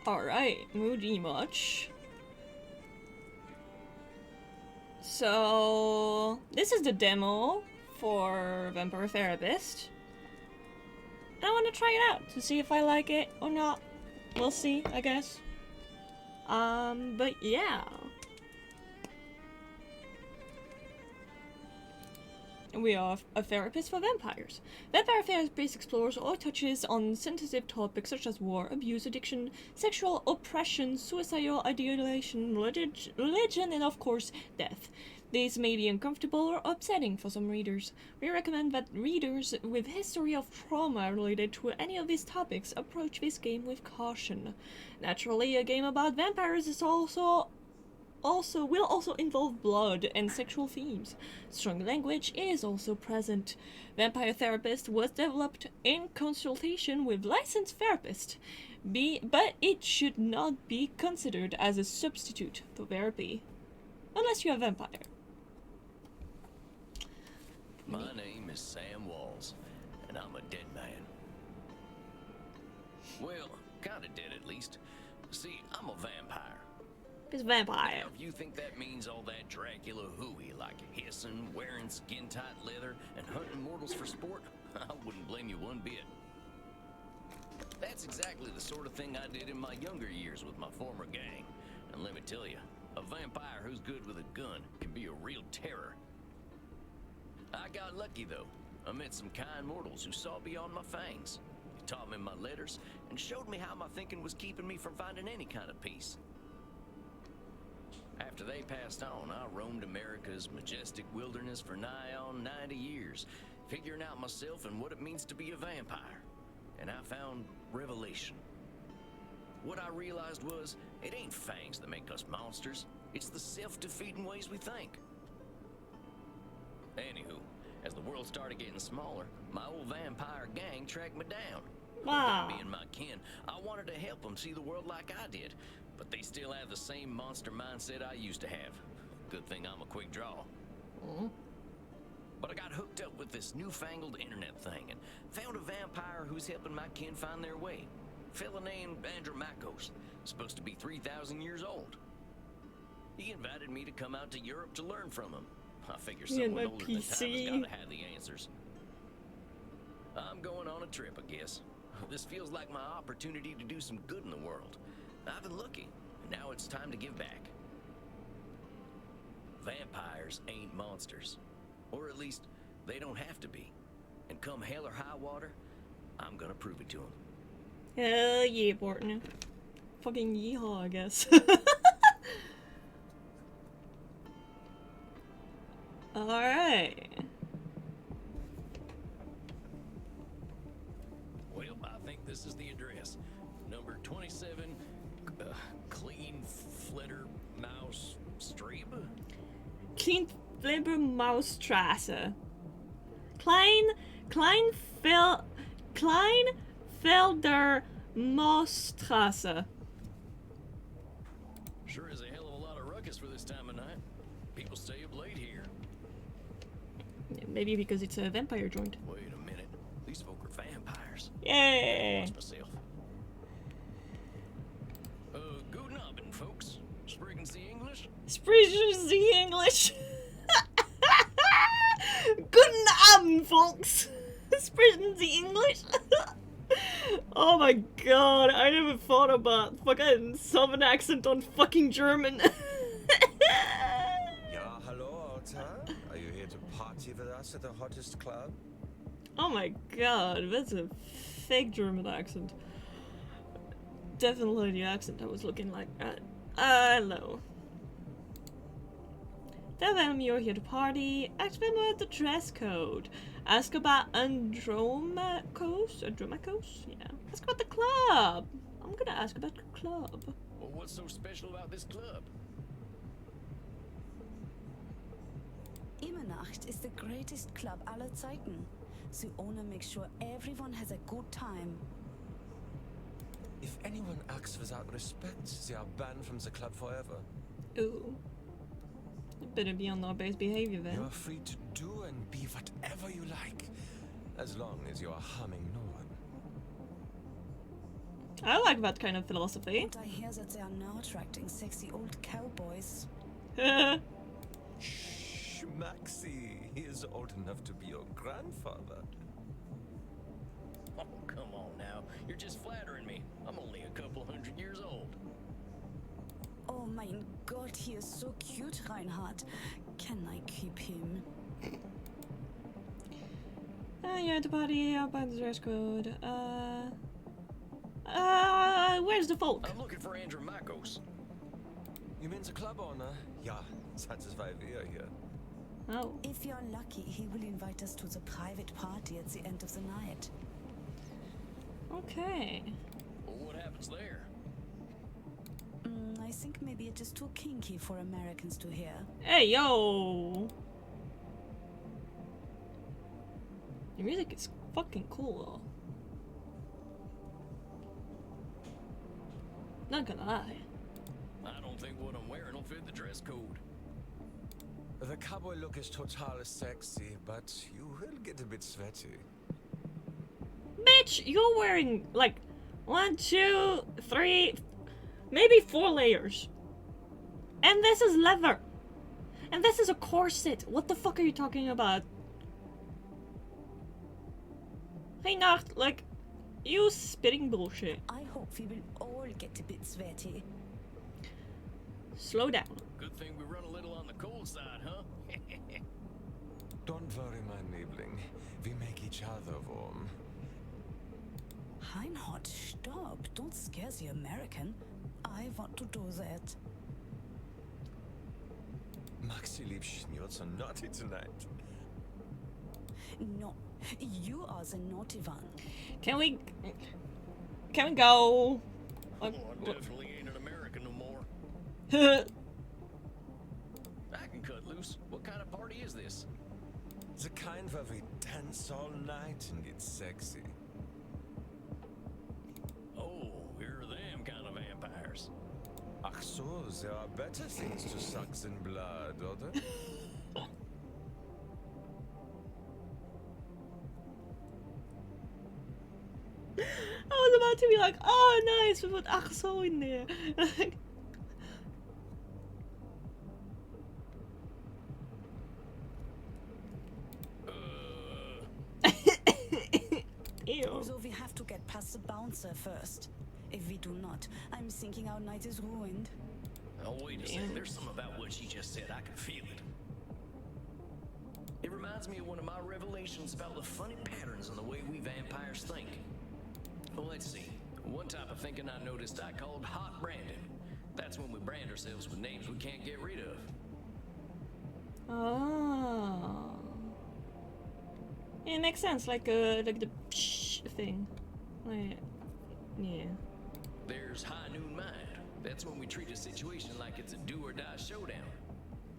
Alright, moody much. So, this is the demo for Vampire Therapist. I want to try it out to see if I like it or not. We'll see, I guess. But yeah. We are a therapist for vampires. Vampire Therapist explores or touches on sensitive topics such as war, abuse, addiction, sexual oppression, suicidal ideation, religion, and of course, death. These may be uncomfortable or upsetting for some readers. We recommend that readers with history of trauma related to any of these topics approach this game with caution. Naturally, a game about vampires is will also involve blood and sexual themes. Strong language is also present. Vampire Therapist was developed in consultation with licensed therapists, but it should not be considered as a substitute for therapy, unless you're a vampire. My name is Sam Walls, and I'm a dead man. Well, kinda dead at least. See, I'm a vampire. It's vampire. Now, if you think that means all that Dracula hooey, like hissing, wearing skin-tight leather, and hunting mortals for sport, I wouldn't blame you one bit. That's exactly the sort of thing I did in my younger years with my former gang. And let me tell you, a vampire who's good with a gun can be a real terror. I got lucky, though. I met some kind mortals who saw beyond my fangs. They taught me my letters and showed me how my thinking was keeping me from finding any kind of peace. After they passed on, I roamed America's majestic wilderness for nigh on 90 years, figuring out myself and what it means to be a vampire. And I found revelation. What I realized was, it ain't fangs that make us monsters. It's the self-defeating ways we think. Anywho, as the world started getting smaller, my old vampire gang tracked me down. Wow. Me and my kin, I wanted to help them see the world like I did, but they still have the same monster mindset I used to have. Good thing I'm a quick draw. But I got hooked up with this newfangled internet thing and found a vampire who's helping my kin find their way. A fella named Andromachos, supposed to be 3,000 years old. He invited me to come out to Europe to learn from him. I figure someone older than time has gotta have the answers. I'm going on a trip, I guess. This feels like my opportunity to do some good in the world. I've been lucky, and now it's time to give back. Vampires ain't monsters. Or at least, they don't have to be. And come hell or high water, I'm gonna prove it to them. Hell yeah, Barton. Fucking yeehaw, I guess. Alright. Well, I think this is the address. Number 27, Clean Flitter Mouse Street. Clean Flipper Maustrasse. Kleinfelder Maustrasse. Sure is a hell of a lot of ruckus for this time of night. People stay up late here. Maybe because it's a vampire joint. Wait a minute. These folk are vampires. Yay! Watch myself. Guten Abend, folks. Sprechen Sie English? Sprechen Sie English? Guten Abend, folks. Sprechen Sie English? Oh my god, I never thought about fucking Southern accent on fucking German. Ja, hello, old time. Are you here to party with us at the hottest club? Oh my god, that's a fake German accent. Definitely the accent I was looking like at. Hello. Tell them you're here to party. Ask them about the dress code. Ask about Andromachos? Yeah. Ask about the club. I'm gonna ask about the club. Well, what's so special about this club? Immernacht is the greatest club aller Zeiten. The owner makes sure everyone has a good time. If anyone acts without respect, they are banned from the club forever. Ooh. Better be on our best behavior then. You are free to do and be whatever you like, as long as you are harming no one. I like that kind of philosophy. And I hear that they are now attracting sexy old cowboys. Shh, Maxie. He is old enough to be your grandfather. Oh, come on now. You're just flattering me. I'm only a couple 100 years old. Oh mein Gott, he is so cute, Reinhard. Can I keep him? You're at the party, I'll buy the dress code. Where's the folk? I'm looking for Andrew Makos. You mean the club owner? Ja, das ist weil wir hier. Oh. If you're lucky, he will invite us to the private party at the end of the night. Okay. Well, what happens there? I think maybe it is too kinky for Americans to hear. Hey, yo! The music is fucking cool, though. Not gonna lie. I don't think what I'm wearing will fit the dress code. The cowboy look is total sexy, but you will get a bit sweaty. Bitch, you're wearing like 1, 2, 3, maybe 4 layers. And this is leather. And this is a corset. What the fuck are you talking about? Hey, Nacht, like, you spitting bullshit. I hope we will all get a bit sweaty. Slow down. Good thing we run a little on the cold side, huh? Don't worry, my Liebling. We make each other warm. Reinhard, stop. Don't scare the American. I want to do that. Maxi Liebchen, you're so naughty tonight. No, you are the naughty one. Can we go? Oh, I definitely ain't an American no more. I can cut loose. What kind of party is this? The kind where we dance all night and get sexy. Oh, here are them kind of vampires. Ach so, there are better things to suck than blood, oder? I was about to be like, oh nice, we put Axel in there. Ew. So we have to get past the bouncer first. If we do not, I'm thinking our night is ruined. Oh, wait a second. There's something about what she just said. I can feel it. It reminds me of one of my revelations about the funny patterns in the way we vampires think. Well, let's see. One type of thinking I noticed I called hot branding. That's when we brand ourselves with names we can't get rid of. Oh. Yeah, it makes sense. Like the psh thing. Like, yeah. There's high noon mind. That's when we treat a situation like it's a do or die showdown.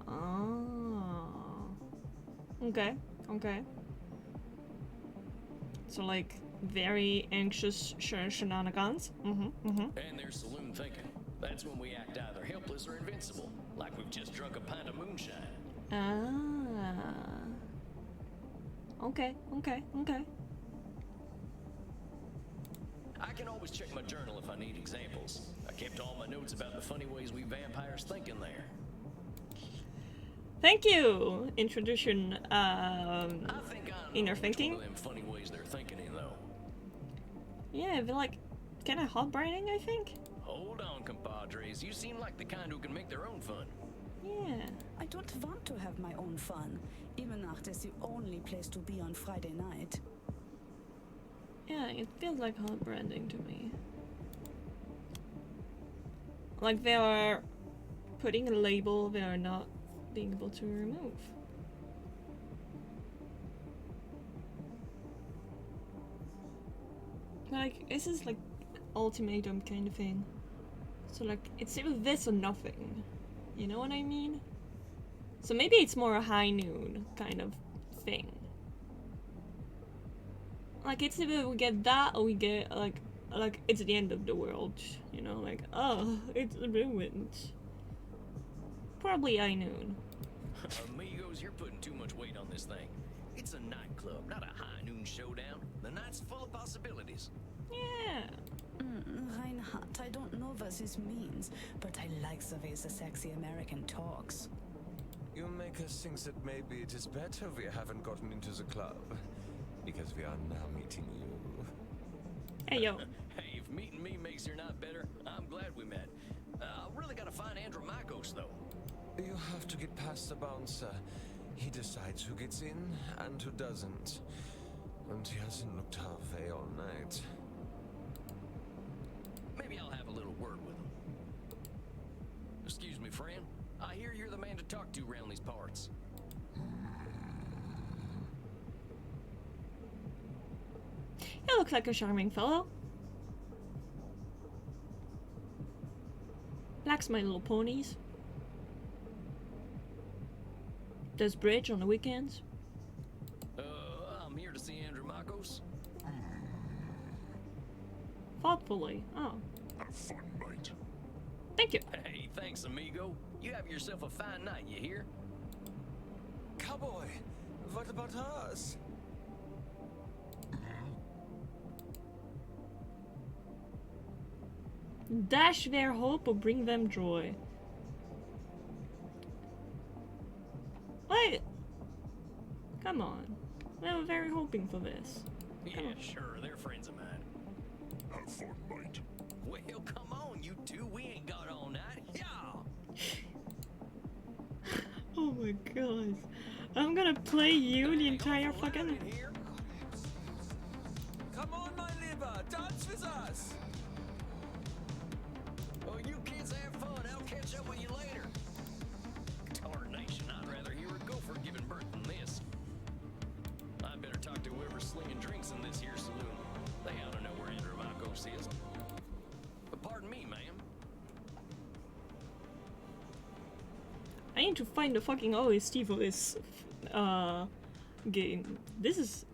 Oh. Okay. Okay. So like very anxious shenanigans. And there's saloon thinking. That's when we act either helpless or invincible, like we've just drunk a pint of moonshine. Ah. Okay. Okay. Okay. I can always check my journal if I need examples. I kept all my notes about the funny ways we vampires think in there. Thank you. Introduction. I think I know Inner which thinking. one of them funny ways they're thinking in, though. Yeah, but like, kind of hot branding, I think. Hold on, compadres. You seem like the kind who can make their own fun. Yeah. I don't want to have my own fun. Immernacht is the only place to be on Friday night. Yeah, it feels like hot branding to me. Like they are putting a label they are not being able to remove. Like, this is like ultimatum kind of thing. So like, it's either this or nothing. You know what I mean? So maybe it's more a high noon kind of thing. Like, it's either we get that or we get like it's the end of the world. You know, like, oh, it's ruined. Probably high noon. Amigos, you're putting too much weight on this thing. It's a nightclub, not a high noon showdown. The night's full of possibilities. Yeah. versus means, but I like the way the sexy American talks. You make us think that maybe it is better we haven't gotten into the club, because we are now meeting you. Hey, yo. Hey, if meeting me makes your night better, I'm glad we met. I really gotta find Andromachos, though. You have to get past the bouncer. He decides who gets in and who doesn't. And he hasn't looked our way all night. Maybe I'll have a little word with him. Excuse me, friend. I hear you're the man to talk to around these parts. He looks like a charming fellow. Likes My Little Ponies. Does bridge on the weekends. I'm here to see Andromachos. Thoughtfully. Oh. Have fun, mate. Thank you. Hey, thanks, amigo. You have yourself a fine night, you hear? Cowboy, what about us? Dash their hope or bring them joy. Wait. Come on. We were very hoping for this. Yeah, sure. They're friends of mine. Have fun, mate. Well, come on, you two. We ain't got all night. Yeah. Oh my god. I'm gonna play you the entire fucking... Come on, my liver, dance with us! Oh, you kids have fun. I'll catch up with you later. Tarnation, I'd rather hear a gopher giving birth than this. I'd better talk to whoever's slinging drinks in this here saloon. They ought to know where Andromachos is. But pardon me, ma'am. I need to find the fucking OST for this game. This is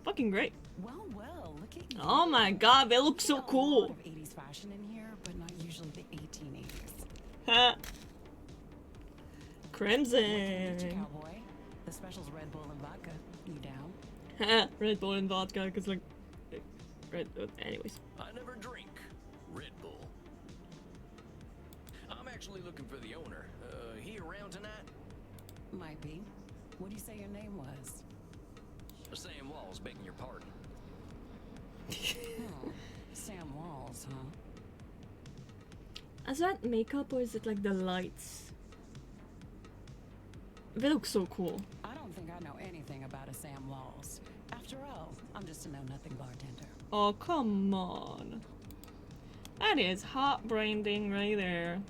fucking great. Well, well, look at you. Oh my god, they look so A lot cool. of 80s fashion in here, but not usually the 1880s. Ha. What can I get you, Crimson. cowboy? The special's Red Bull and vodka. You down? Ha. Red Bull and vodka, because like... anyways. I never drink Red Bull. I'm actually looking for the owner. He around tonight? Might be. What do you say your name was? Sam Walls, begging your pardon. Oh, Sam Walls, huh? Is that makeup or is it like the lights? They look so cool. I don't think I know anything about a Sam Walls. After all, I'm just a know-nothing bartender. Oh, come on. That is hot branding right there.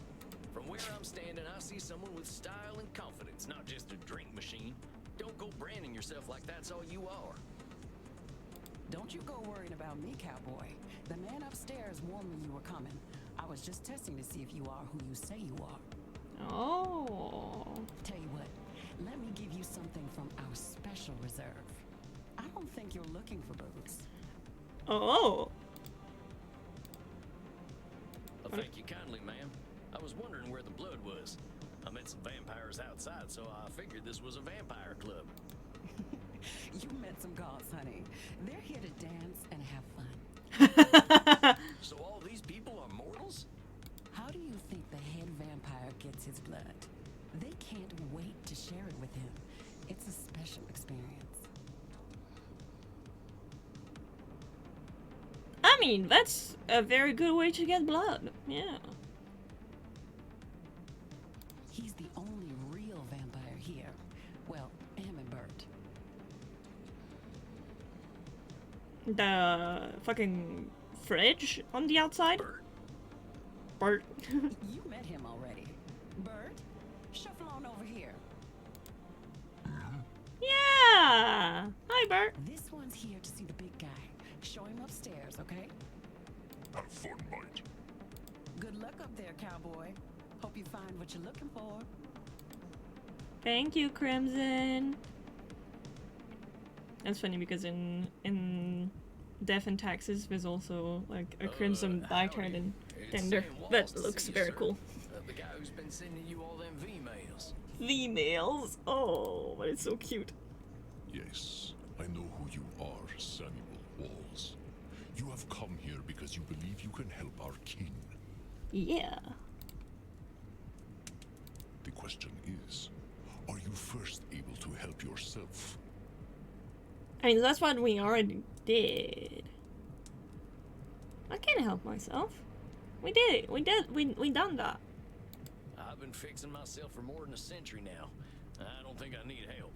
From where I'm standing, I see someone with style and confidence, not just a drink machine. Don't go branding yourself like that's all you are. Don't you go worrying about me, cowboy. The man upstairs warned me you were coming. I was just testing to see if you are who you say you are. Oh. Tell you what, let me give you something from our special reserve. I don't think you're looking for booze. Oh. Well, thank you kindly, ma'am. I was wondering where the blood was. I met some vampires outside, so I figured this was a vampire club. You met some gods, honey. They're here to dance and have fun. So all these people are mortals? How do you think the head vampire gets his blood? They can't wait to share it with him. It's a special experience. I mean, that's a very good way to get blood. Yeah. He's the only real vampire here. Well, him and Bert. The fucking fridge on the outside? Bert. You met him already. Bert, shuffle on over here. Yeah! Hi, Bert. This one's here to see the big guy. Show him upstairs, okay? Have fun, mate. Good luck up there, cowboy. Hope you find what you're looking for. Thank you, Crimson. That's funny because in Death and Taxes there's also like a Crimson bartender tender that looks very cool. The guy who's been sending you all them V-mails. Females. Oh, but it's so cute. Yes, I know who you are, Samuel Walls. You have come here because you believe you can help our kin. Yeah. The question is, are you first able to help yourself? I mean, that's what we already did. I can't help myself. We did it. We done that. I've been fixing myself for more than a century now. I don't think I need help.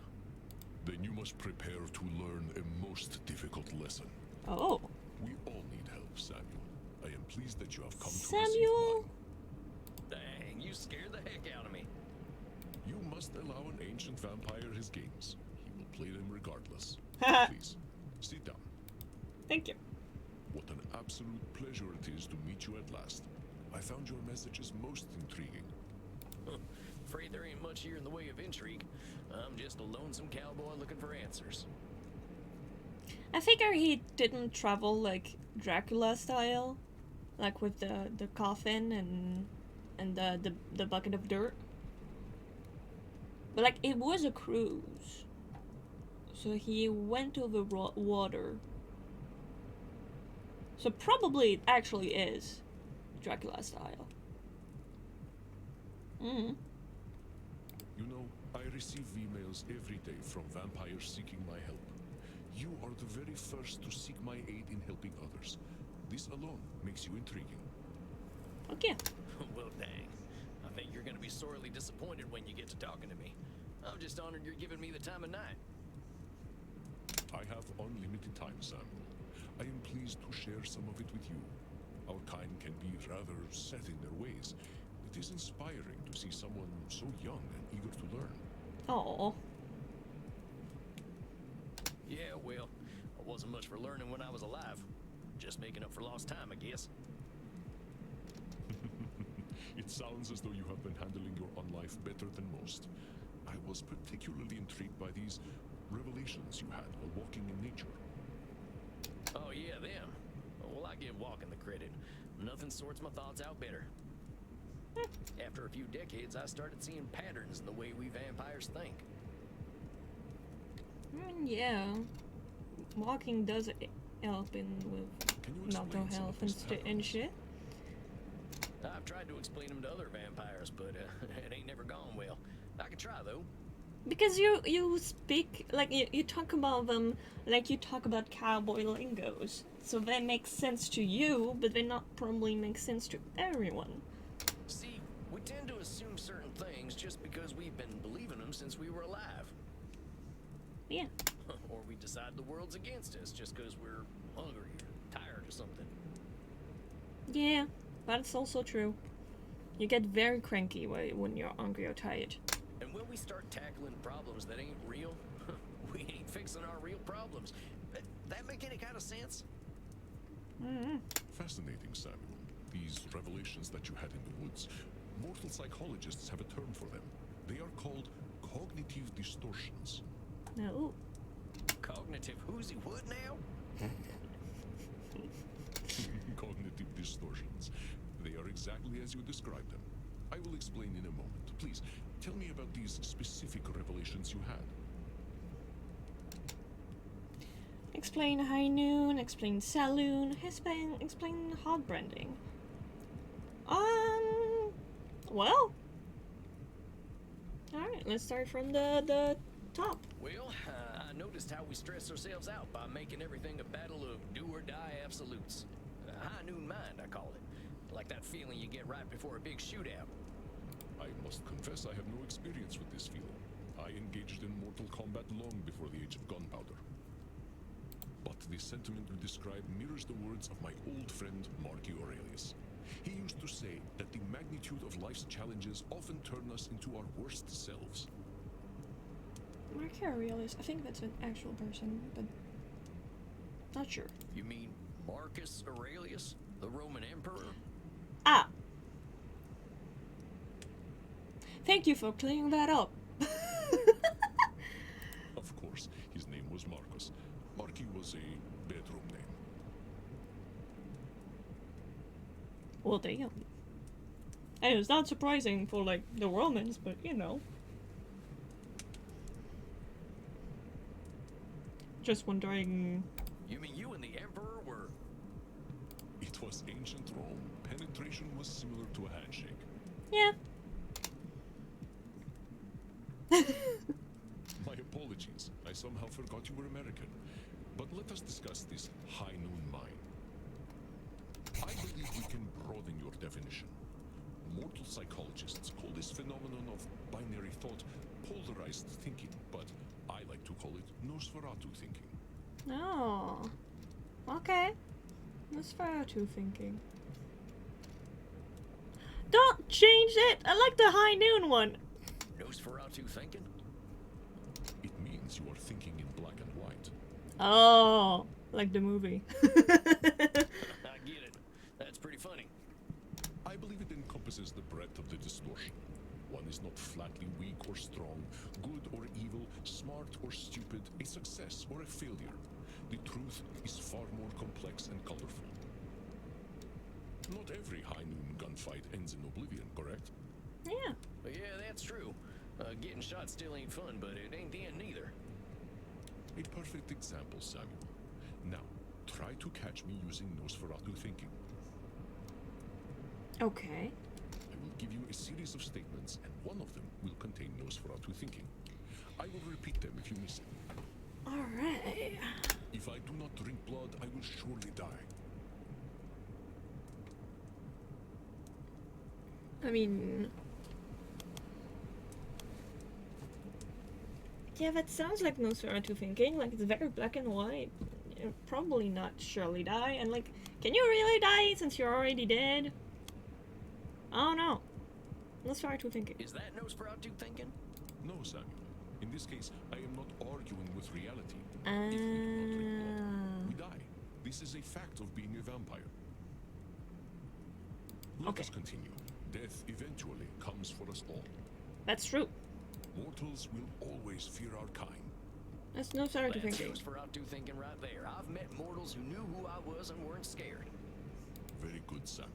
Then you must prepare to learn a most difficult lesson. Oh. We all need help, Samuel. I am pleased that you have come to Samuel? receive mine. Dang, you scared the heck out of me. You must allow an ancient vampire his games. He will play them regardless. Please, sit down. Thank you. What an absolute pleasure it is to meet you at last. I found your messages most intriguing. Afraid there ain't much here in the way of intrigue. I'm just a lonesome cowboy looking for answers. I figure he didn't travel like Dracula style, like with the coffin and the bucket of dirt. But like it was a cruise, so he went over water. So probably it actually is Dracula style. Mm. You know, I receive emails every day from vampires seeking my help. You are the very first to seek my aid in helping others. This alone makes you intriguing. Okay. Well, dang. I think you're gonna be sorely disappointed when you get to talking to me. I'm just honored you're giving me the time of night. I have unlimited time, Samuel. I am pleased to share some of it with you. Our kind can be rather set in their ways. It is inspiring to see someone so young and eager to learn. Oh. Yeah, well, I wasn't much for learning when I was alive. Just making up for lost time, I guess. It sounds as though you have been handling your own life better than most. I was particularly intrigued by these revelations you had while walking in nature. Oh, yeah, them. Well, I give walking the credit. Nothing sorts my thoughts out better. After a few decades, I started seeing patterns in the way we vampires think. Yeah. Walking does help in with Can you mental explain some health of and, these patterns? and shit. I've tried to explain them to other vampires, but it ain't never gone well. I can try, though. Because you speak like you talk about them like you talk about cowboy lingos, so they make sense to you, but they not probably make sense to everyone. See, we tend to assume certain things just because we've been believing them since we were alive. Yeah. Or we decide the world's against us just because we're hungry or tired or something. Yeah, that's also true. You get very cranky when you're hungry or tired. And when we start tackling problems that ain't real, we ain't fixing our real problems. That make any kind of sense? Mm-hmm. Fascinating, Samuel. These revelations that you had in the woods. Mortal psychologists have a term for them. They are called cognitive distortions. No. Cognitive who's what now? Cognitive distortions. They are exactly as you described them. I will explain in a moment. Please, tell me about these specific revelations you had. Explain high noon, explain saloon, explain hot branding. Well. Alright, let's start from the top. Well, I noticed how we stress ourselves out by making everything a battle of do-or-die absolutes. High noon mind, I call it. Like that feeling you get right before a big shootout. I must confess I have no experience with this feeling. I engaged in mortal combat long before the age of gunpowder. But the sentiment you describe mirrors the words of my old friend Marky Aurelius. He used to say that the magnitude of life's challenges often turn us into our worst selves. Marky Aurelius, I think that's an actual person, but not sure. You mean Marcus Aurelius, the Roman emperor? Ah! Thank you for clearing that up. Of course, his name was Marcus. Marky was a bedroom name. Well, damn. And it's not surprising for, like, the Romans, but, you know. Just wondering... You mean you and the emperor were... It was ancient Rome. Penetration as similar to a handshake. Yeah. My apologies. I somehow forgot you were American. But let us discuss this high noon mine. I believe we can broaden your definition. Mortal psychologists call this phenomenon of binary thought polarized thinking, but I like to call it Nosferatu thinking. Oh. Okay. Nosferatu thinking. Don't change it! I like the high noon one! Nosferatu thinking? It means you are thinking in black and white. Oh, like the movie. I get it. That's pretty funny. I believe it encompasses the breadth of the distortion. One is not flatly weak or strong, good or evil, smart or stupid, a success or a failure. The truth is far more complex and colorful. Not every high noon gunfight ends in oblivion, correct? Yeah. Yeah, that's true. Getting shot still ain't fun, but it ain't the end neither. A perfect example, Samuel. Now, try to catch me using Nosferatu thinking. Okay. I will give you a series of statements, and one of them will contain Nosferatu thinking. I will repeat them if you miss it. Alright. If I do not drink blood, I will surely die. I mean... Yeah, that sounds like Nosferatu thinking. Like, it's very black and white. You'll probably not surely die. And, like, can you really die since you're already dead? I don't know. Nosferatu thinking. Is that Nosferatu thinking? No, Samuel. In this case, I am not arguing with reality. If we do not drink blood, we die. This is a fact of being a vampire. Let us continue. Death eventually comes for us all. That's true. Mortals will always fear our kind. That's Nosferatu That's thinking. Nosferatu thinking right there. I've met mortals who knew who I was and weren't scared. Very good, Samuel.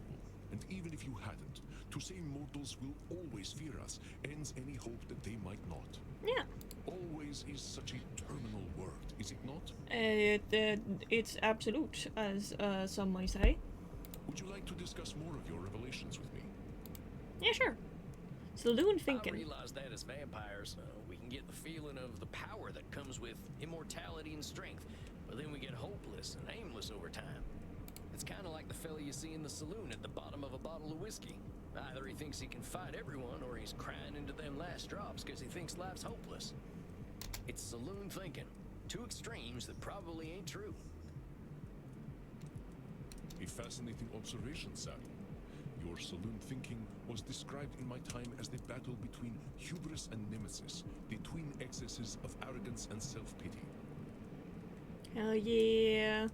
And even if you hadn't, to say mortals will always fear us ends any hope that they might not. Yeah. Always is such a terminal word, is it not? It's absolute, as some might say. Would you like to discuss more of your revelations with me? Yeah, sure. Saloon I thinking. realize that as vampires, we can get the feeling of the power that comes with immortality and strength, but then we get hopeless and aimless over time. It's kind of like the fella you see in the saloon at the bottom of a bottle of whiskey. Either he thinks he can fight everyone, or he's crying into them last drops because he thinks life's hopeless. It's saloon thinking. Two extremes that probably ain't true. A fascinating observation, Samuel. Your saloon thinking was described in my time as the battle between hubris and nemesis, the twin excesses of arrogance and self-pity. Hell yeah.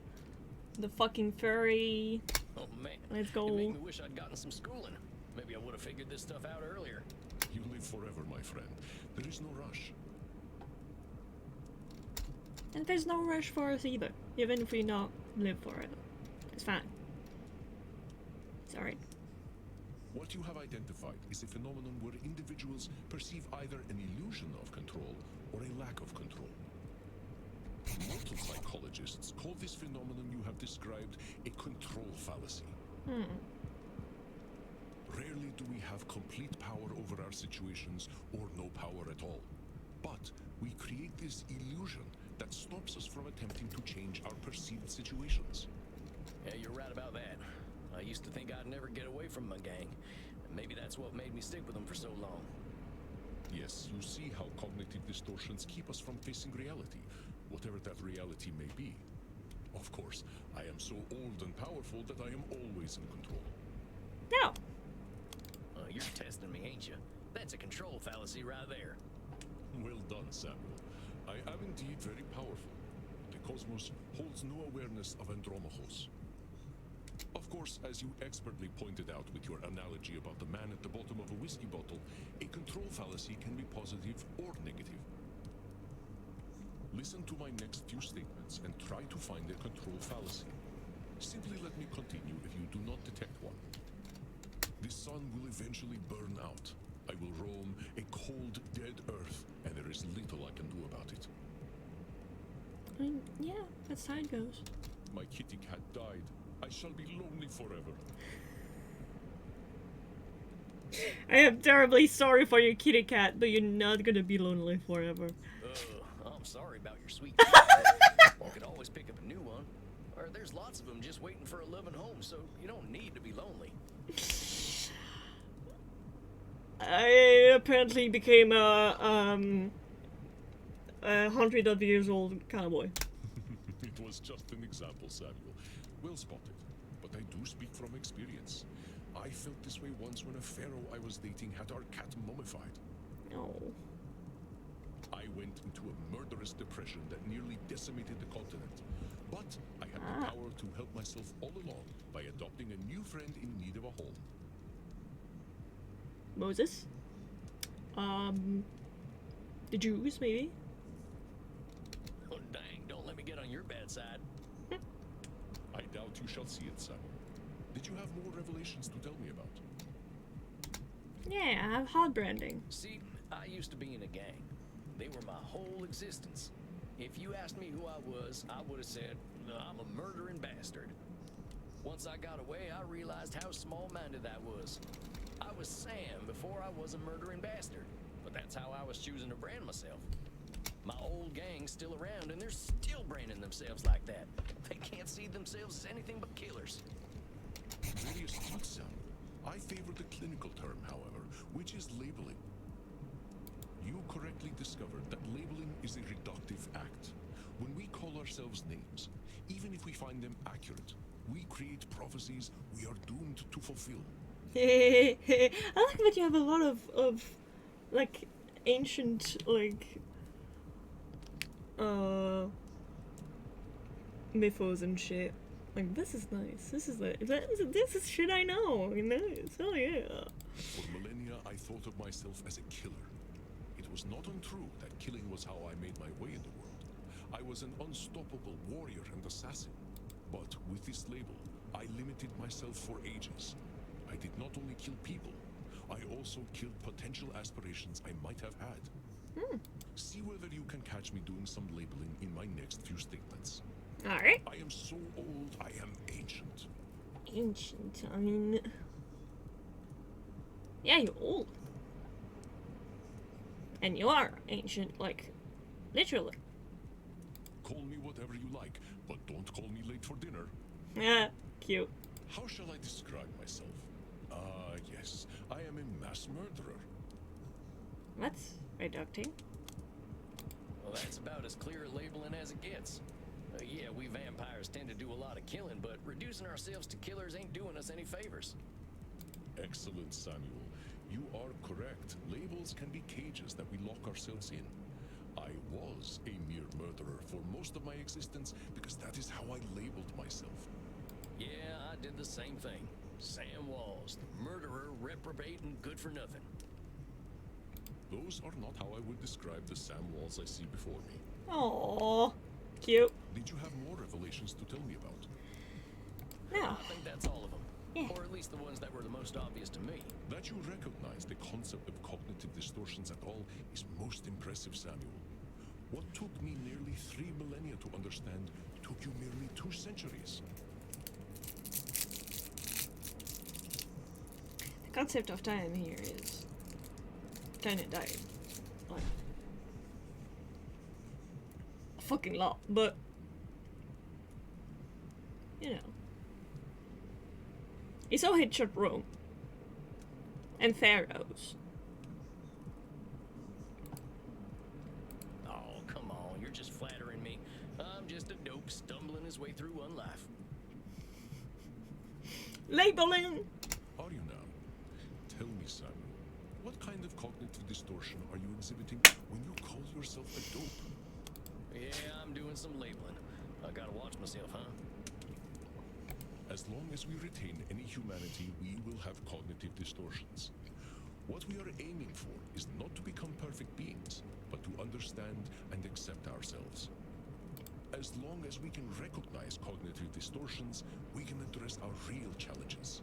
The fucking furry. Oh man, Let's go. It made me wish I'd gotten some schooling. Maybe I would have figured this stuff out earlier. You live forever, my friend. There is no rush. And there's no rush for us either. Even if we not live forever. It's fine. It's alright. What you have identified is a phenomenon where individuals perceive either an illusion of control or a lack of control. Mortal psychologists call this phenomenon you have described a control fallacy. Rarely do we have complete power over our situations or no power at all. But we create this illusion that stops us from attempting to change our perceived situations. Yeah, you're right about that. I used to think I'd never get away from my gang. And maybe that's what made me stick with them for so long. Yes, you see how cognitive distortions keep us from facing reality, whatever that reality may be. Of course, I am so old and powerful that I am always in control. No. You're testing me, ain't you? That's a control fallacy right there. Well done, Samuel. I am indeed very powerful. The cosmos holds no awareness of Andromachos. Of course, as you expertly pointed out with your analogy about the man at the bottom of a whiskey bottle, a control fallacy can be positive or negative. Listen to my next few statements and try to find a control fallacy. Simply let me continue if you do not detect one. The sun will eventually burn out. I will roam a cold, dead earth, and there is little I can do about it. I mean, yeah, that's how it goes. My kitty cat died. I shall be lonely forever. I am terribly sorry for your kitty cat, but you're not gonna be lonely forever. I'm sorry about your sweet cat. You could always pick up a new one. Or there's lots of them just waiting for a loving home, so you don't need to be lonely. I apparently became a 100 of years old cowboy. It was just an example, Samuel. Well spotted. But I do speak from experience. I felt this way once when a pharaoh I was dating had our cat mummified. Oh. I went into a murderous depression that nearly decimated the continent. But I had the power to help myself all along by adopting a new friend in need of a home. Moses? The Jews, maybe? Oh, dang, don't let me get on your bad side. I doubt you shall see it, Samuel. Did you have more revelations to tell me about? Yeah, I have hot branding. See, I used to be in a gang. They were my whole existence. If you asked me who I was, I would have said, I'm a murdering bastard. Once I got away, I realized how small-minded I was. I was Sam before I was a murdering bastard, but that's how I was choosing to brand myself. My old gang's still around, and they're still branding themselves like that. They can't see themselves as anything but killers. Very astute, Sam. I favor the clinical term, however, which is labeling. You correctly discovered that labeling is a reductive act. When we call ourselves names, even if we find them accurate, we create prophecies we are doomed to fulfill. I like that you have a lot of like ancient like mythos and shit. Like, this is nice. This is shit I know. Nice. Oh yeah. For millennia, I thought of myself as a killer. It was not untrue that killing was how I made my way in the world. I was an unstoppable warrior and assassin. But with this label, I limited myself for ages. I did not only kill people, I also killed potential aspirations I might have had. See whether you can catch me doing some labeling in my next few statements. Alright. I am so old, I am ancient. Ancient, I mean... Yeah, you're old. And you are ancient, like, literally. Call me whatever you like, but don't call me late for dinner. Yeah, cute. How shall I describe myself? Yes, I am a mass murderer. What's reducting? Well, that's about as clear a labeling as it gets. Yeah, we vampires tend to do a lot of killing, but reducing ourselves to killers ain't doing us any favors. Excellent, Samuel. You are correct. Labels can be cages that we lock ourselves in. I was a mere murderer for most of my existence because that is how I labeled myself. Yeah, I did the same thing. Sam Walls, murderer, reprobate, and good for nothing. Those are not how I would describe the Sam Walls I see before me. Aww, cute. Did you have more revelations to tell me about? No. I think that's all of them. Yeah. Or at least the ones that were the most obvious to me. That you recognize the concept of cognitive distortions at all is most impressive, Samuel. What took me nearly 3 millennia to understand took you merely 2 centuries. The concept of time here is kind of died. Like, a fucking lot, but you know. It's all ancient Rome and pharaohs. Oh, come on, you're just flattering me. I'm just a dope stumbling his way through one life. Labeling! Are you now? Tell me, Samuel, what kind of cognitive distortion are you exhibiting when you call yourself a dope? Yeah, I'm doing some labeling. I gotta watch myself, huh? As long as we retain any humanity, we will have cognitive distortions. What we are aiming for is not to become perfect beings, but to understand and accept ourselves. As long as we can recognize cognitive distortions, we can address our real challenges.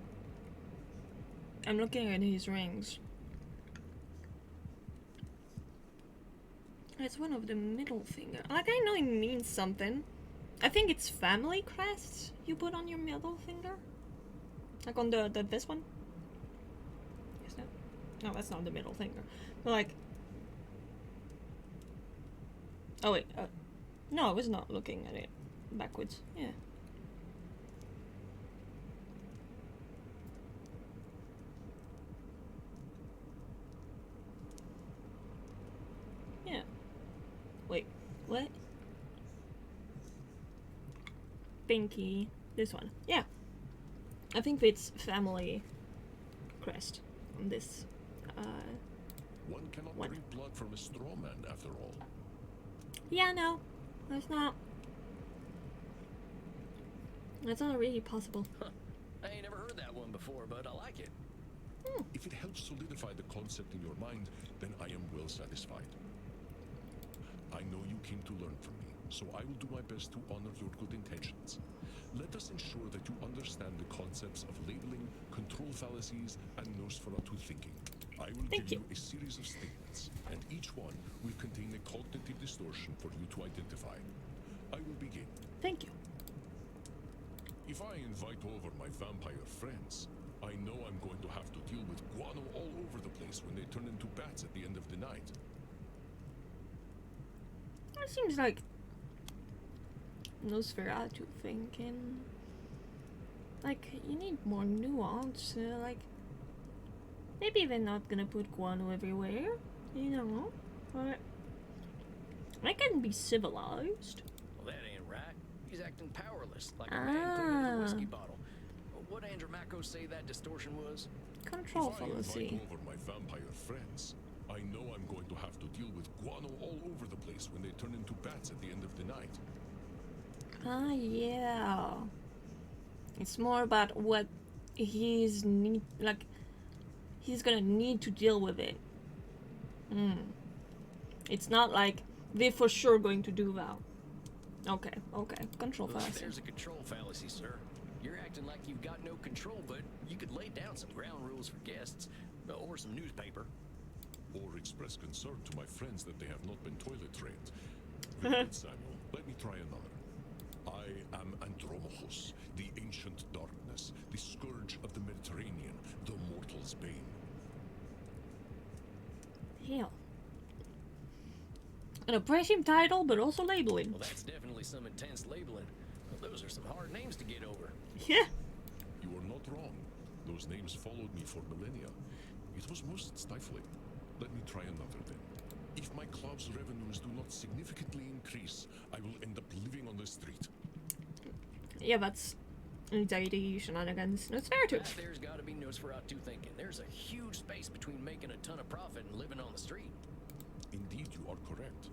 I'm looking at his rings. It's one of the middle finger. Like, I know it means something. I think it's family crest you put on your middle finger. Like on the this one. Is that? No, that's not the middle finger. But like... Oh wait, no, I was not looking at it backwards. Yeah. Yeah. Wait, what? Pinky. This one. Yeah. I think it's family crest on this. One cannot What? drink blood from a straw man, after all. Yeah, no. That's not really possible. I ain't never heard that one before, but I like it. If it helps solidify the concept in your mind, then I am well satisfied. I know you came to learn from me, so I will do my best to honor your good intentions. Let us ensure that you understand the concepts of labeling, control fallacies, and Nosferatu thinking. I will Thank give you. you a series of statements, and each one will contain a cognitive distortion for you to identify. I will begin. Thank you. If I invite over my vampire friends, I know I'm going to have to deal with guano all over the place when they turn into bats at the end of the night. That seems like Nosferatu thinking. Like, you need more nuance. Like, maybe they're not gonna put guano everywhere, you know? But I can be civilized. Well, that ain't right. He's acting powerless, like a man put into a whiskey bottle. What Andromacos say that distortion was? Control If I fallacy. invite over my vampire friends, I know I'm going to have to deal with guano all over the place when they turn into bats at the end of the night. Ah, yeah. It's more about what he's he's gonna need to deal with it. It's not like they're for sure going to do that. Okay, okay. Control Look, fallacy. there's a control fallacy, sir. You're acting like you've got no control, but you could lay down some ground rules for guests, or some newspaper. Or express concern to my friends that they have not been toilet trained. Very good, Samuel. Let me try another. I am Andromachos, the ancient darkness, the scourge of the Mediterranean, the mortal's bane. Yeah. An oppressive title, but also labeling. Well, that's definitely some intense labeling. Well, those are some hard names to get over. Yeah. You are not wrong. Those names followed me for millennia. It was most stifling. Let me try another then. If my club's revenues do not significantly increase, I will end up living on the street. Yeah, that's anxiety shenanigans. No, it's fair too. That there's got to be Nosferatu thinking. There's a huge space between making a ton of profit and living on the street. Indeed, you are correct.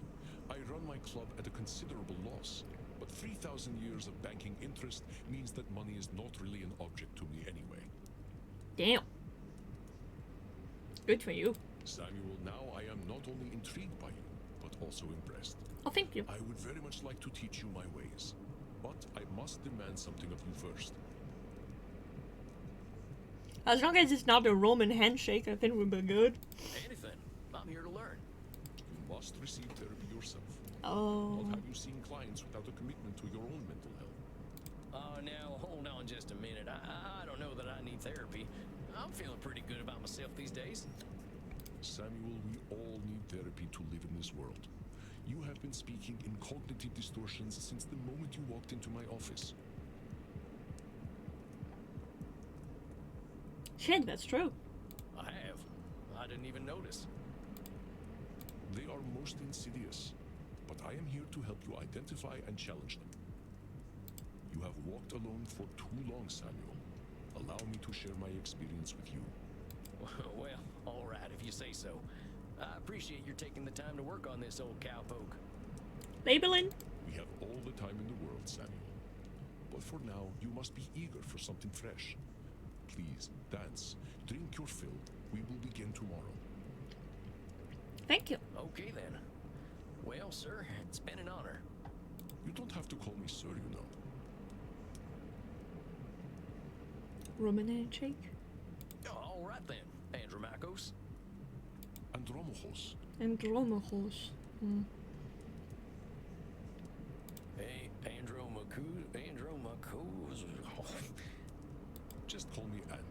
I run my club at a considerable loss, but 3,000 years of banking interest means that money is not really an object to me anyway. Damn. Good for you. Samuel, now I am not only intrigued by you, but also impressed. Oh, thank you. I would very much like to teach you my ways, but I must demand something of you first. As long as it's not a Roman handshake, I think we'll be good. Anything. I'm here to learn. You must receive therapy yourself. Oh. Not have you seen clients without a commitment to your own mental health. Now, hold on just a minute. I don't know that I need therapy. I'm feeling pretty good about myself these days. Samuel, we all need therapy to live in this world. You have been speaking in cognitive distortions since the moment you walked into my office. Shit, that's true. I have. I didn't even notice. They are most insidious, but I am here to help you identify and challenge them. You have walked alone for too long, Samuel. Allow me to share my experience with you. Well, all right, if you say so. I appreciate your taking the time to work on this old cowpoke. Labeling. We have all the time in the world, Samuel. But for now, you must be eager for something fresh. Please, dance, drink your fill. We will begin tomorrow. Thank you. Okay, then. Well, sir, it's been an honor. You don't have to call me sir, you know. Roman handshake. All right, then, Andromacos. Andromachos. Andromachos. Hey, Andromacos. Just call me Andy.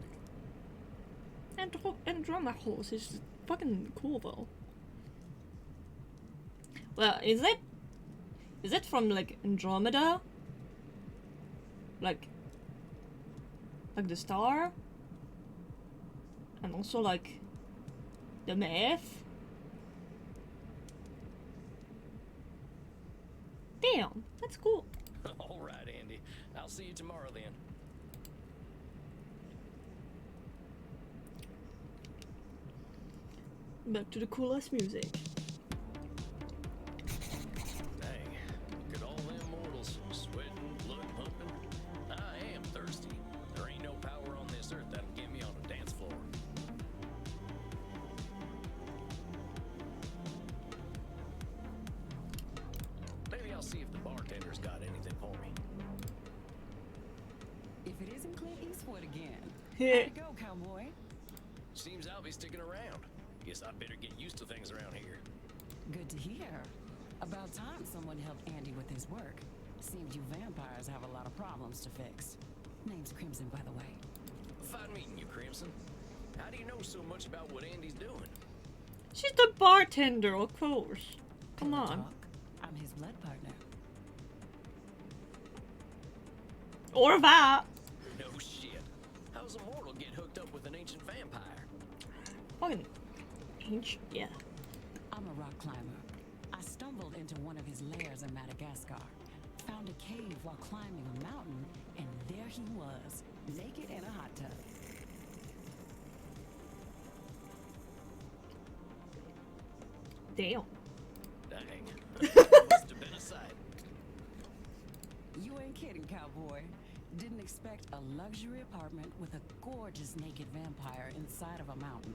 And drama horse is fucking cool though. Well, is it from like Andromeda? Like the star? And also like the myth? Damn, that's cool. All right, Andy. I'll see you tomorrow then. Back to the coolest music. Dang, look at all them mortals, sweating, blood pumping. I am thirsty. There ain't no power on this earth that'll get me on a dance floor. Maybe I'll see if the bartender's got anything for me. If it isn't Clint Eastwood again. Yeah. How'd it go, cowboy? Seems I'll be sticking around. Guess I better get used to things around here. Good to hear. About time someone helped Andy with his work. Seems you vampires have a lot of problems to fix. Name's Crimson, by the way. Fine meeting you, Crimson. How do you know so much about what Andy's doing? She's the bartender, of course. Come Pillow on. talk. I'm his blood partner. Or that. No shit. How's a mortal get hooked up with an ancient vampire? Fucking ancient, yeah. I'm a rock climber. I stumbled into one of his lairs in Madagascar. Found a cave while climbing a mountain, and there he was, naked in a hot tub. Damn. Dang. Must have been a sight. You ain't kidding, cowboy. Didn't expect a luxury apartment with a gorgeous naked vampire inside of a mountain.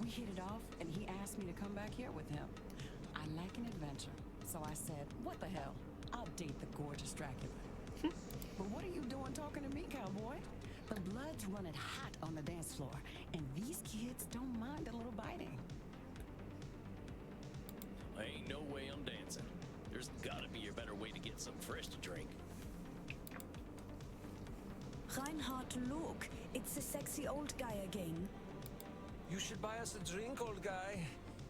We hit it off, and he asked me to come back here with him. I like an adventure, so I said, what the hell? I'll date the gorgeous Dracula. But what are you doing talking to me, cowboy? The blood's running hot on the dance floor, and these kids don't mind a little biting. Ain't no way I'm dancing. There's gotta be a better way to get something fresh to drink. Reinhard, look. It's the sexy old guy again. You should buy us a drink, old guy.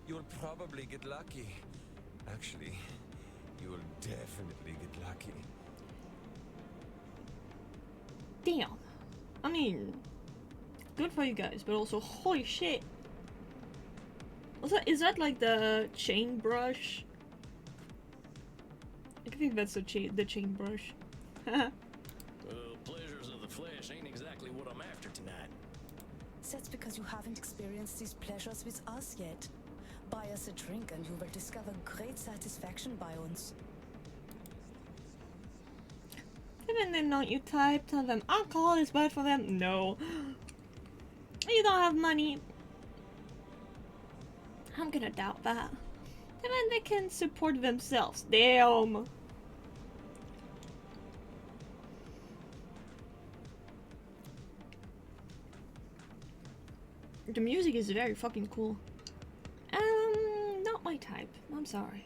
You'll probably get lucky. Actually, you will definitely get lucky. Damn. I mean, good for you guys, but also, holy shit. Also, is that like the chain brush? I think that's the chain brush. Pleasures of the flesh ain't exactly what I'm after tonight. That's because you haven't experienced these pleasures with us yet. Buy us a drink and you will discover great satisfaction by us. Even they're not your type, tell them alcohol is bad for them. No. You don't have money. I'm gonna doubt that. Even they can support themselves. Damn. The music is very fucking cool. Not my type. I'm sorry.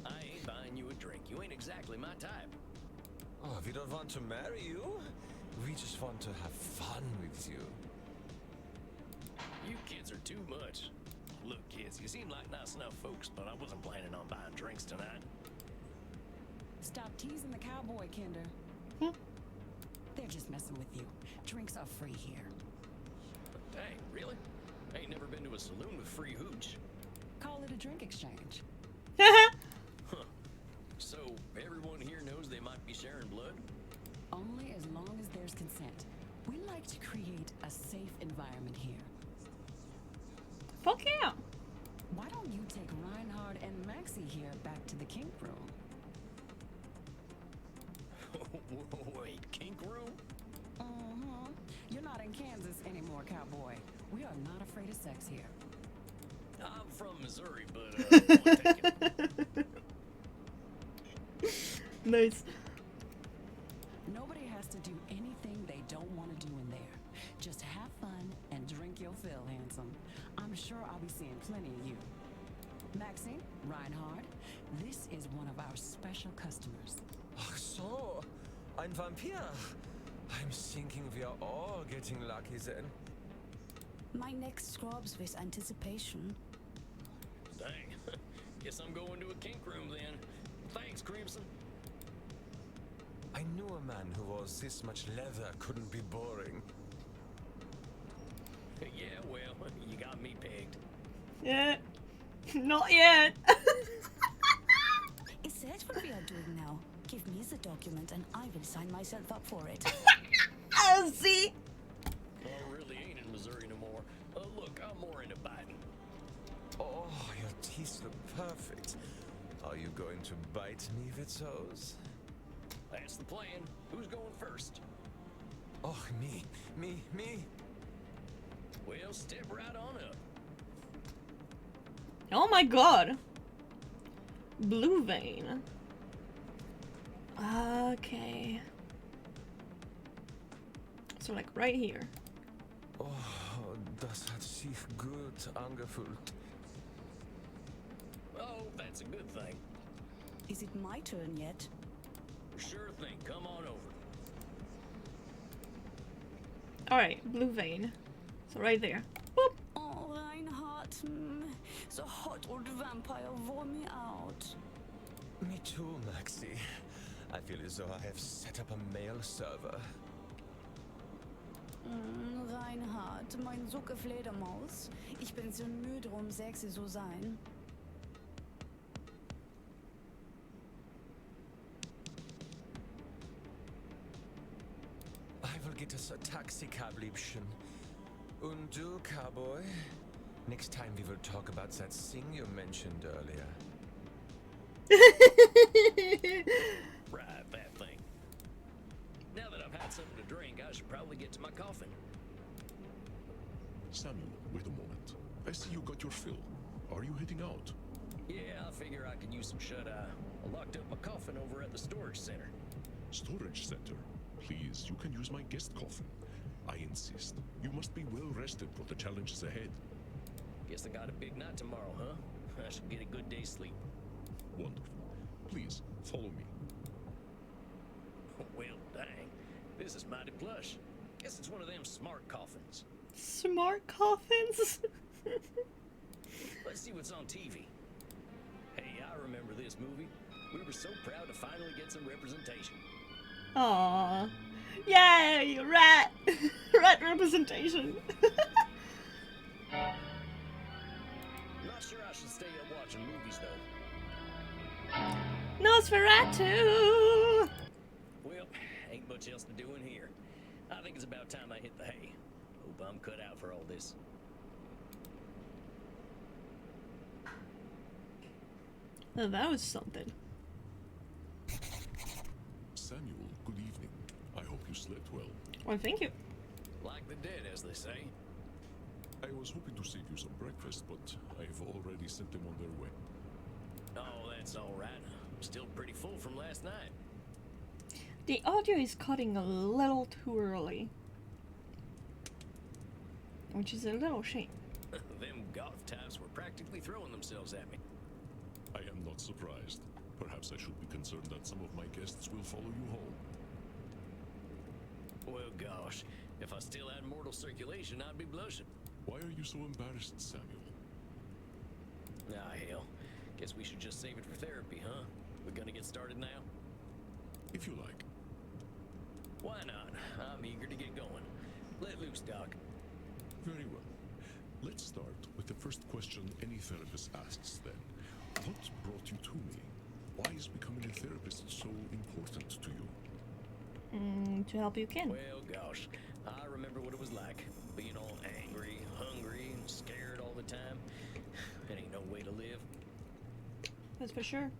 I ain't buying you a drink. You ain't exactly my type. Oh, we don't want to marry you. We just want to have fun with you. You kids are too much. Look, kids, you seem like nice enough folks, but I wasn't planning on buying drinks tonight. Stop teasing the cowboy, Kinder. They're just messing with you. Drinks are free here. But dang, really? Ain't never been to a saloon with free hooch. Call it a drink exchange. So, everyone here knows they might be sharing blood? Only as long as there's consent. We like to create a safe environment here. Fuck yeah. Why don't you take Reinhard and Maxie here back to the kink room? Wait, kink room? Mm-hmm. You're not in Kansas anymore, cowboy. We are not afraid of sex here. I'm from Missouri, but, point taken. Nice. Nobody has to do anything they don't want to do in there. Just have fun and drink your fill, handsome. I'm sure I'll be seeing plenty of you. Maxine, Reinhard, this is one of our special customers. Ach so, ein Vampir. I'm thinking we are all getting lucky then. My neck throbs with anticipation. Dang. Guess I'm going to a kink room then. Thanks, Crimson. I knew a man who wore this much leather couldn't be boring. Yeah, well, you got me pegged. Yeah. Not yet. Is that what we are doing now? Give me the document and I will sign myself up for it. Oh, see? I really ain't in Missouri no more. Look, I'm more into biting. Oh, your teeth look perfect. Are you going to bite me, Vitzos? That's the plan. Who's going first? Oh, me. Well, step right on up. Oh my god. Blue vein. Okay. So like right here. Oh, das hat sich gut angefühlt. Oh, that's a good thing. Is it my turn yet? Sure thing. Come on over. Alright, blue vein. So right there. Boop. Oh, Reinhardt. The hot old vampire wore me out. Me too, Maxi. I feel as though I have set up a mail server. Reinhardt, mein Sucke Fledermaus. Ich bin so müde, sexy zu sein. I will get us a taxi cab, Liebchen. Und du, cowboy? Next time we will talk about that thing you mentioned earlier. Right, that thing. Now that I've had something to drink, I should probably get to my coffin. Samuel, wait a moment. I see you got your fill. Are you heading out? Yeah, I figure I could use some shut-eye. I locked up my coffin over at the storage center. Storage center. Please, you can use my guest coffin. I insist. You must be well rested for the challenges ahead. Guess I got a big night tomorrow, huh? I should get a good day's sleep. Wonderful. Please, follow me. Well, dang. This is mighty plush. Guess it's one of them smart coffins. Smart coffins. Let's see what's on TV. Hey, I remember this movie. We were so proud to finally get some representation. Aww. Yay, rat! Rat representation. Not sure I should stay up watching movies, though. Nosferatu! Well, ain't much else to do in here. I think it's about time I hit the hay. Hope I'm cut out for all this. Oh, that was something. Samuel, good evening. I hope you slept well. Well, thank you. Like the dead, as they say. I was hoping to save you some breakfast, but I've already sent them on their way. Oh, that's all right. I'm still pretty full from last night. The audio is cutting a little too early. Which is a little shame. Them goth types were practically throwing themselves at me. I am not surprised. Perhaps I should be concerned that some of my guests will follow you home. Well, gosh, if I still had mortal circulation, I'd be blushing. Why are you so embarrassed, Samuel? Ah, hell. Guess we should just save it for therapy, huh? We're gonna get started now? If you like. Why not? I'm eager to get going. Let loose, Doc. Very well. Let's start with the first question any therapist asks then. What brought you to me? Why is becoming a therapist so important to you? To help you can. Well, gosh, I remember what it was like. Being all angry, hungry, and scared all the time. It ain't no way to live. That's for sure.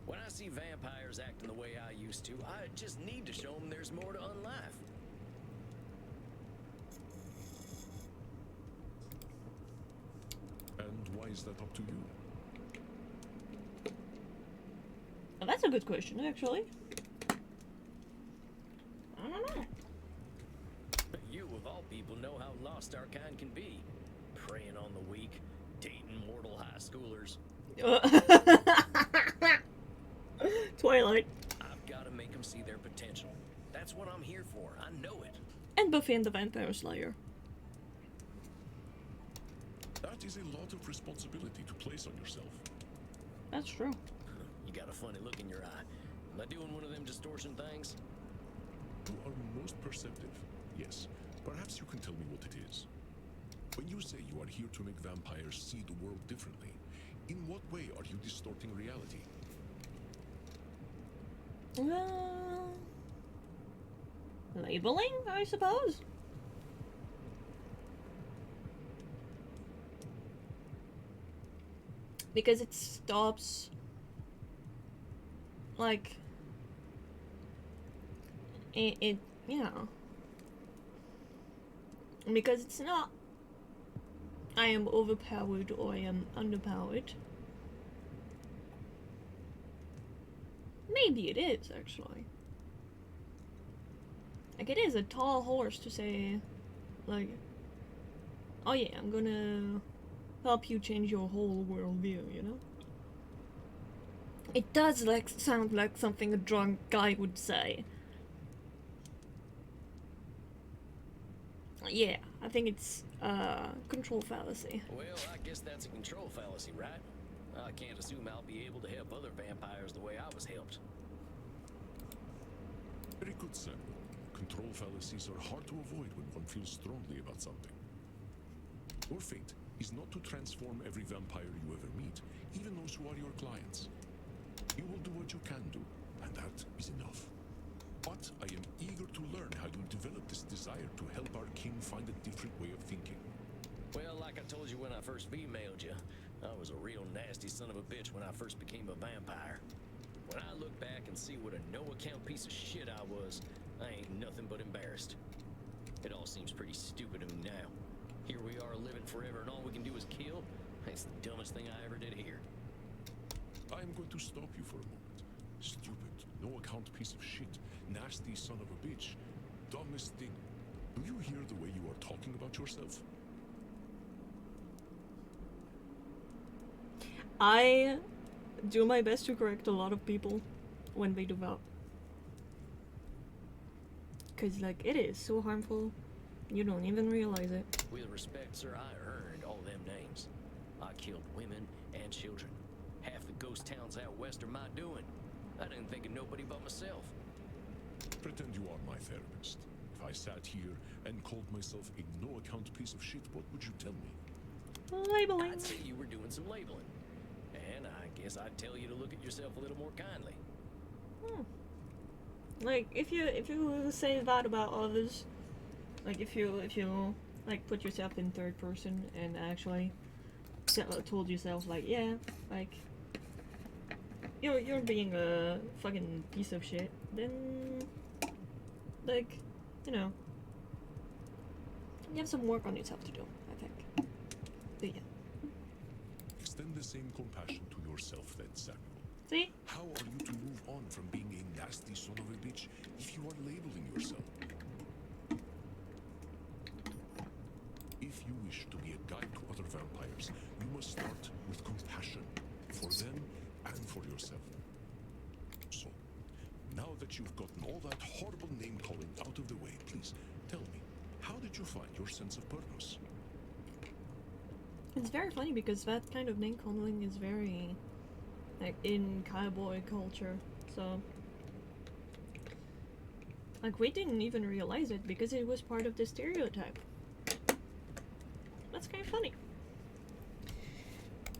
When I see vampires acting the way I used to, I just need to show them there's more to unlife. And why is that up to you? Oh, that's a good question, actually. I don't know. You, of all people, know how lost our kind can be. Preying on the weak, dating mortal high schoolers. Twilight. I've got to make them see their potential. That's what I'm here for. I know it. And Buffy and the Vampire Slayer. That is a lot of responsibility to place on yourself. That's true. You got a funny look in your eye. Am I doing one of them distortion things? You are most perceptive, yes. Perhaps you can tell me what it is. When you say you are here to make vampires see the world differently, in what way are you distorting reality? Labeling, I suppose? Because it stops, like, it you know, because it's not I am overpowered or I am underpowered. Maybe it is, actually. Like, it is a tall horse to say, like, oh yeah, I'm gonna help you change your whole worldview, you know? It does, like, sound like something a drunk guy would say. Yeah, I think it's, control fallacy. Well, I guess that's a control fallacy, right? I can't assume I'll be able to help other vampires the way I was helped. Very good, Samuel. Control fallacies are hard to avoid when one feels strongly about something. Your fate is not to transform every vampire you ever meet, even those who are your clients. You will do what you can do, and that is enough. But I am eager to learn how you develop this desire to help our king find a different way of thinking. Well, like I told you when I first female you, I was a real nasty son of a bitch when I first became a vampire. When I look back and see what a no-account piece of shit I was, I ain't nothing but embarrassed. It all seems pretty stupid to me now. Here we are living forever and all we can do is kill? That's the dumbest thing I ever did here. I am going to stop you for a moment. Stupid, no-account piece of shit, nasty son of a bitch, dumbest thing. Do you hear the way you are talking about yourself? I do my best to correct a lot of people when they do that. Cause, like, it is so harmful, you don't even realize it. With respect, sir, I earned all them names. I killed women and children. Half the ghost towns out west are my doing. I didn't think of nobody but myself. Pretend you are my therapist. If I sat here and called myself a no-account piece of shit, what would you tell me? Labeling. I'd say you were doing some labeling. And I guess I'd tell you to look at yourself a little more kindly. Like, if you say that about others, like, if you like, put yourself in third person and actually told yourself, like, yeah, like, you're being a fucking piece of shit, then, like, you know, you have some work on yourself to do, I think. But yeah. Extend the same compassion to yourself then, Samuel. See? How are you to move on from being a nasty son of a bitch if you are labeling yourself? If you wish to be a guide to other vampires, you must start with compassion for them and for yourself. So, now that you've gotten all that horrible name-calling out of the way, please tell me, how did you find your sense of purpose? It's very funny because that kind of name calling is very, like, in cowboy culture, so, like, we didn't even realize it because it was part of the stereotype. That's kind of funny.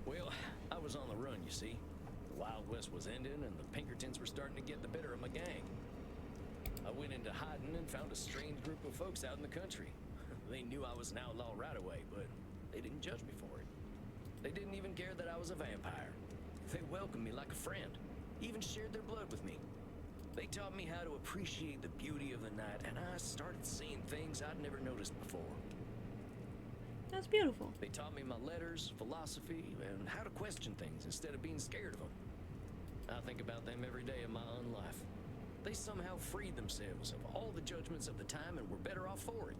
Well, I was on the run, you see. The Wild West was ending and the Pinkertons were starting to get the better of my gang. I went into hiding and found a strange group of folks out in the country. They knew I was an outlaw right away, but they didn't judge me for it. They didn't even care that I was a vampire. They welcomed me like a friend, even shared their blood with me. They taught me how to appreciate the beauty of the night, and I started seeing things I'd never noticed before. That's beautiful. They taught me my letters, philosophy, and how to question things instead of being scared of them. I think about them every day of my own life. They somehow freed themselves of all the judgments of the time and were better off for it.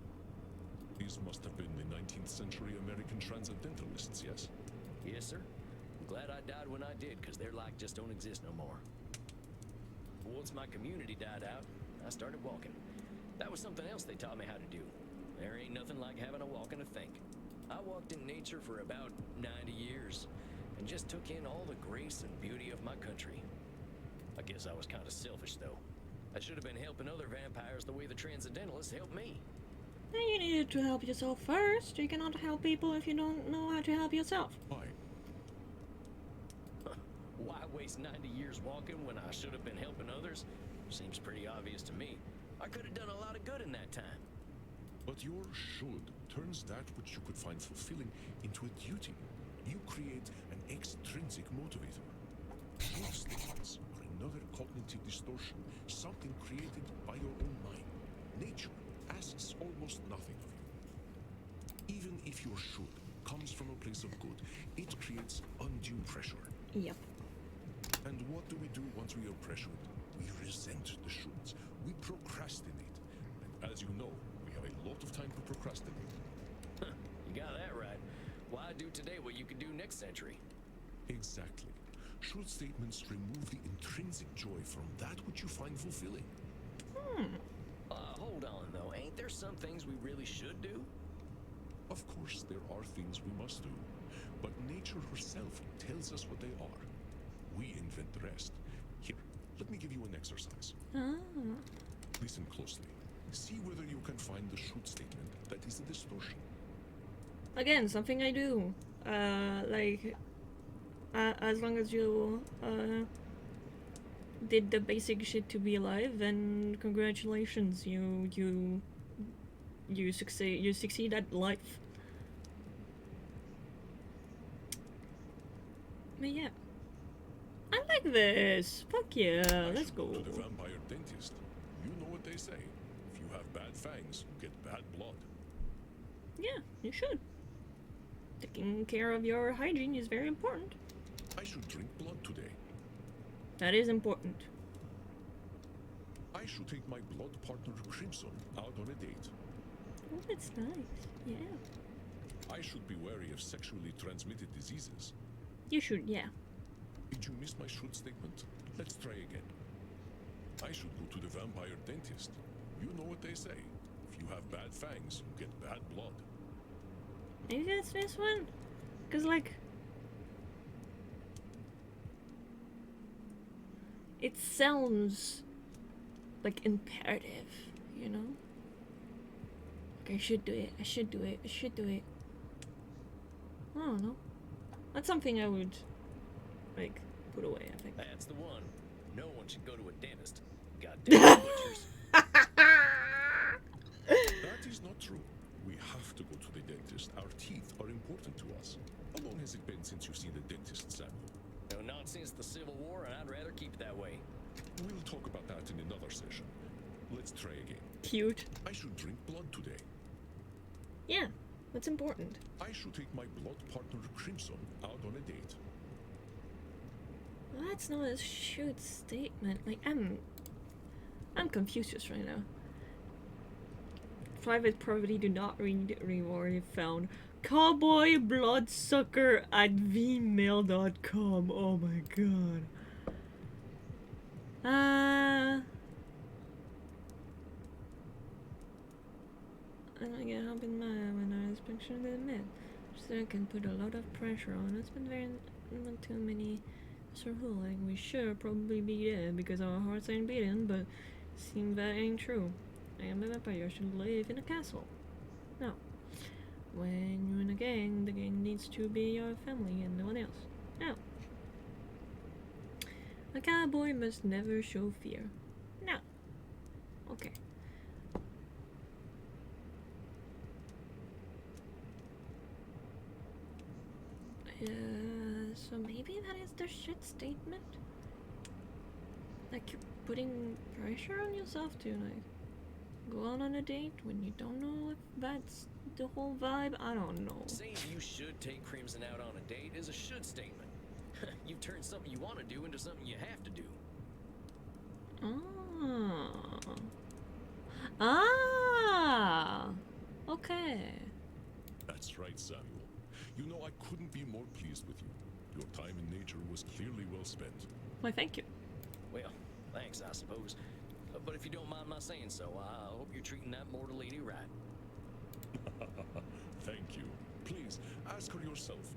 These must have been the 19th century American transcendentalists, yes? Yes, sir. I'm glad I died when I did, because their like just don't exist no more. Once my community died out, I started walking. That was something else they taught me how to do. There ain't nothing like having a walk and a think. I walked in nature for about 90 years and just took in all the grace and beauty of my country. I guess I was kind of selfish, though. I should have been helping other vampires the way the Transcendentalists helped me. Then you needed to help yourself first. You cannot help people if you don't know how to help yourself. Why? Why waste 90 years walking when I should have been helping others? Seems pretty obvious to me. I could have done a lot of good in that time. But your should turns that which you could find fulfilling into a duty. You create an extrinsic motivator. Should statements are another cognitive distortion, something created by your own mind. Nature asks almost nothing of you. Even if your should comes from a place of good, it creates undue pressure. Yep. And what do we do once we are pressured? We resent the shoulds. We procrastinate. And as you know, we have a lot of time to procrastinate. You got that right. Why do today what you could do next century? Exactly. Should statements remove the intrinsic joy from that which you find fulfilling? Hold on, though. Ain't there some things we really should do? Of course, there are things we must do. But nature herself tells us what they are. We invent the rest. Here, let me give you an exercise. Listen closely. See whether you can find the should statement that is a distortion. Again, something I do. As long as you did the basic shit to be alive, then congratulations, you succeed at life. But yeah, I like this. Fuck yeah, let's go. To the vampire dentist. You know what they say. If you have bad fangs, you get bad blood. Yeah, you should. Taking care of your hygiene is very important. I should drink blood today. That is important. I should take my blood partner Crimson out on a date. Oh, that's nice. Yeah. I should be wary of sexually transmitted diseases. You should, yeah. Did you miss my should statement? Let's try again. I should go to the vampire dentist. You know what they say. If you have bad fangs, you get bad blood. Maybe that's this one? Because, like, it sounds like imperative, you know? Like, I should do it, I should do it, I should do it. I don't know. That's something I would, like, put away, I think. That's the one. No one should go to a dentist. Goddamn butchers. That is not true. We have to go to the dentist. Our teeth are important to us. How long has it been since you've seen the dentist, Samuel? No, not since the Civil War, and I'd rather keep it that way. We'll talk about that in another session. Let's try again. Cute. I should drink blood today. Yeah, that's important. I should take my blood partner Crimson out on a date. Well, that's not a should statement. Like, I'm Confucius right now. Private property do not read reward if found. Cowboybloodsucker@vmail.com. Oh my god. I don't get help in mind when I was pictured in the mid. So I can put a lot of pressure on. It's been very not too many. So like we should probably be dead because our hearts ain't beating, but seems that ain't true. I am a vampire, should live in a castle. No. When you're in a gang, the gang needs to be your family and no one else. No. A cowboy must never show fear. No. Okay. So maybe that is the shit statement? Like you're putting pressure on yourself to like go out on a date when you don't know if that's the whole vibe? I don't know. Saying you should take Crimson out on a date is a should statement. You've turned something you want to do into something you have to do. Okay. That's right, Samuel. You know, I couldn't be more pleased with you. Your time in nature was clearly well spent. Why, thank you. Well, thanks, I suppose. But if you don't mind my saying so, I hope you're treating that mortal lady right. Thank you. Please herself.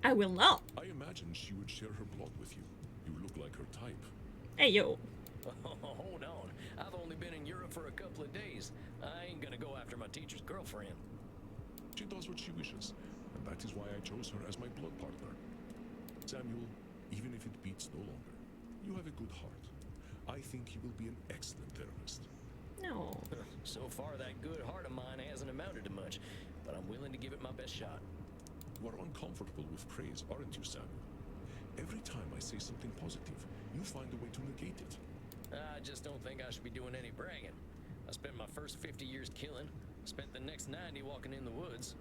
I will not. I imagine she would share her blood with you. You look like her type. Hey, yo. Hold on. I've only been in Europe for a couple of days. I ain't gonna go after my teacher's girlfriend. She does what she wishes, and that is why I chose her as my blood partner. Samuel, even if it beats no longer, you have a good heart. I think you will be an excellent therapist. No. So far, that good heart of mine hasn't amounted to much, but I'm willing to give it my best shot. You are uncomfortable with praise, aren't you, Samuel? Every time I say something positive, you find a way to negate it. I just don't think I should be doing any bragging. I spent my first 50 years killing, spent the next 90 walking in the woods.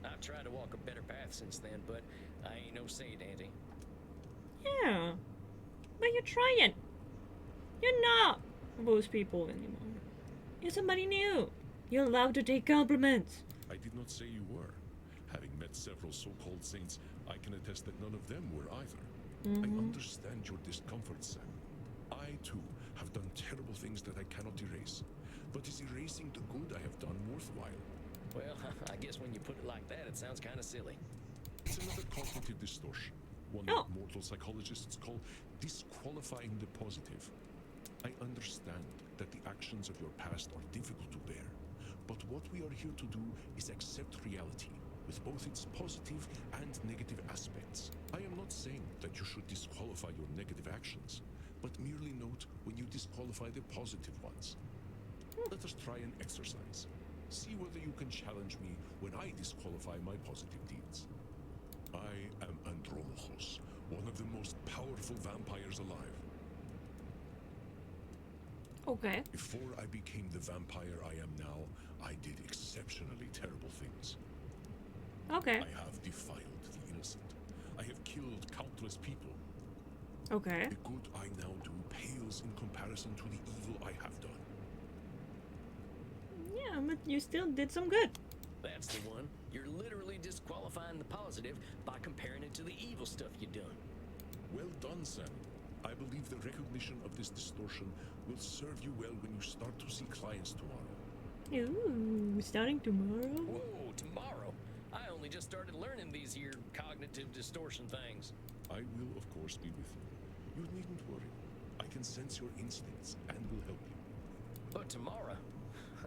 I've tried to walk a better path since then, but I ain't no saint, Auntie. Yeah. But you're trying. You're not those people anymore. You're somebody new. You're allowed to take compliments. I did not say you were. Having met several so-called saints, I can attest that none of them were either. I understand your discomfort, Sam. I, too, have done terrible things that I cannot erase. But is erasing the good I have done worthwhile? Well, I guess when you put it like that, it sounds kind of silly. It's another cognitive distortion, one Oh. that mortal psychologists call disqualifying the positive. I understand that the actions of your past are difficult to bear, but what we are here to do is accept reality, with both its positive and negative aspects. I am not saying that you should disqualify your negative actions, but merely note when you disqualify the positive ones. Let us try an exercise. See whether you can challenge me when I disqualify my positive deeds. I am Andromachos, one of the most powerful vampires alive. Okay. Before I became the vampire I am now, I did exceptionally terrible things. Okay. I have defiled the innocent. I have killed countless people. Okay. The good I now do pales in comparison to the evil I have done. Yeah, but you still did some good. That's the one. You're literally disqualifying the positive by comparing it to the evil stuff you done. Well done, Sam. I believe the recognition of this distortion will serve you well when you start to see clients tomorrow. Ooh, starting tomorrow? Whoa, tomorrow? I only just started learning these here cognitive distortion things. I will, of course, be with you. You needn't worry. I can sense your instincts and will help you. But tomorrow?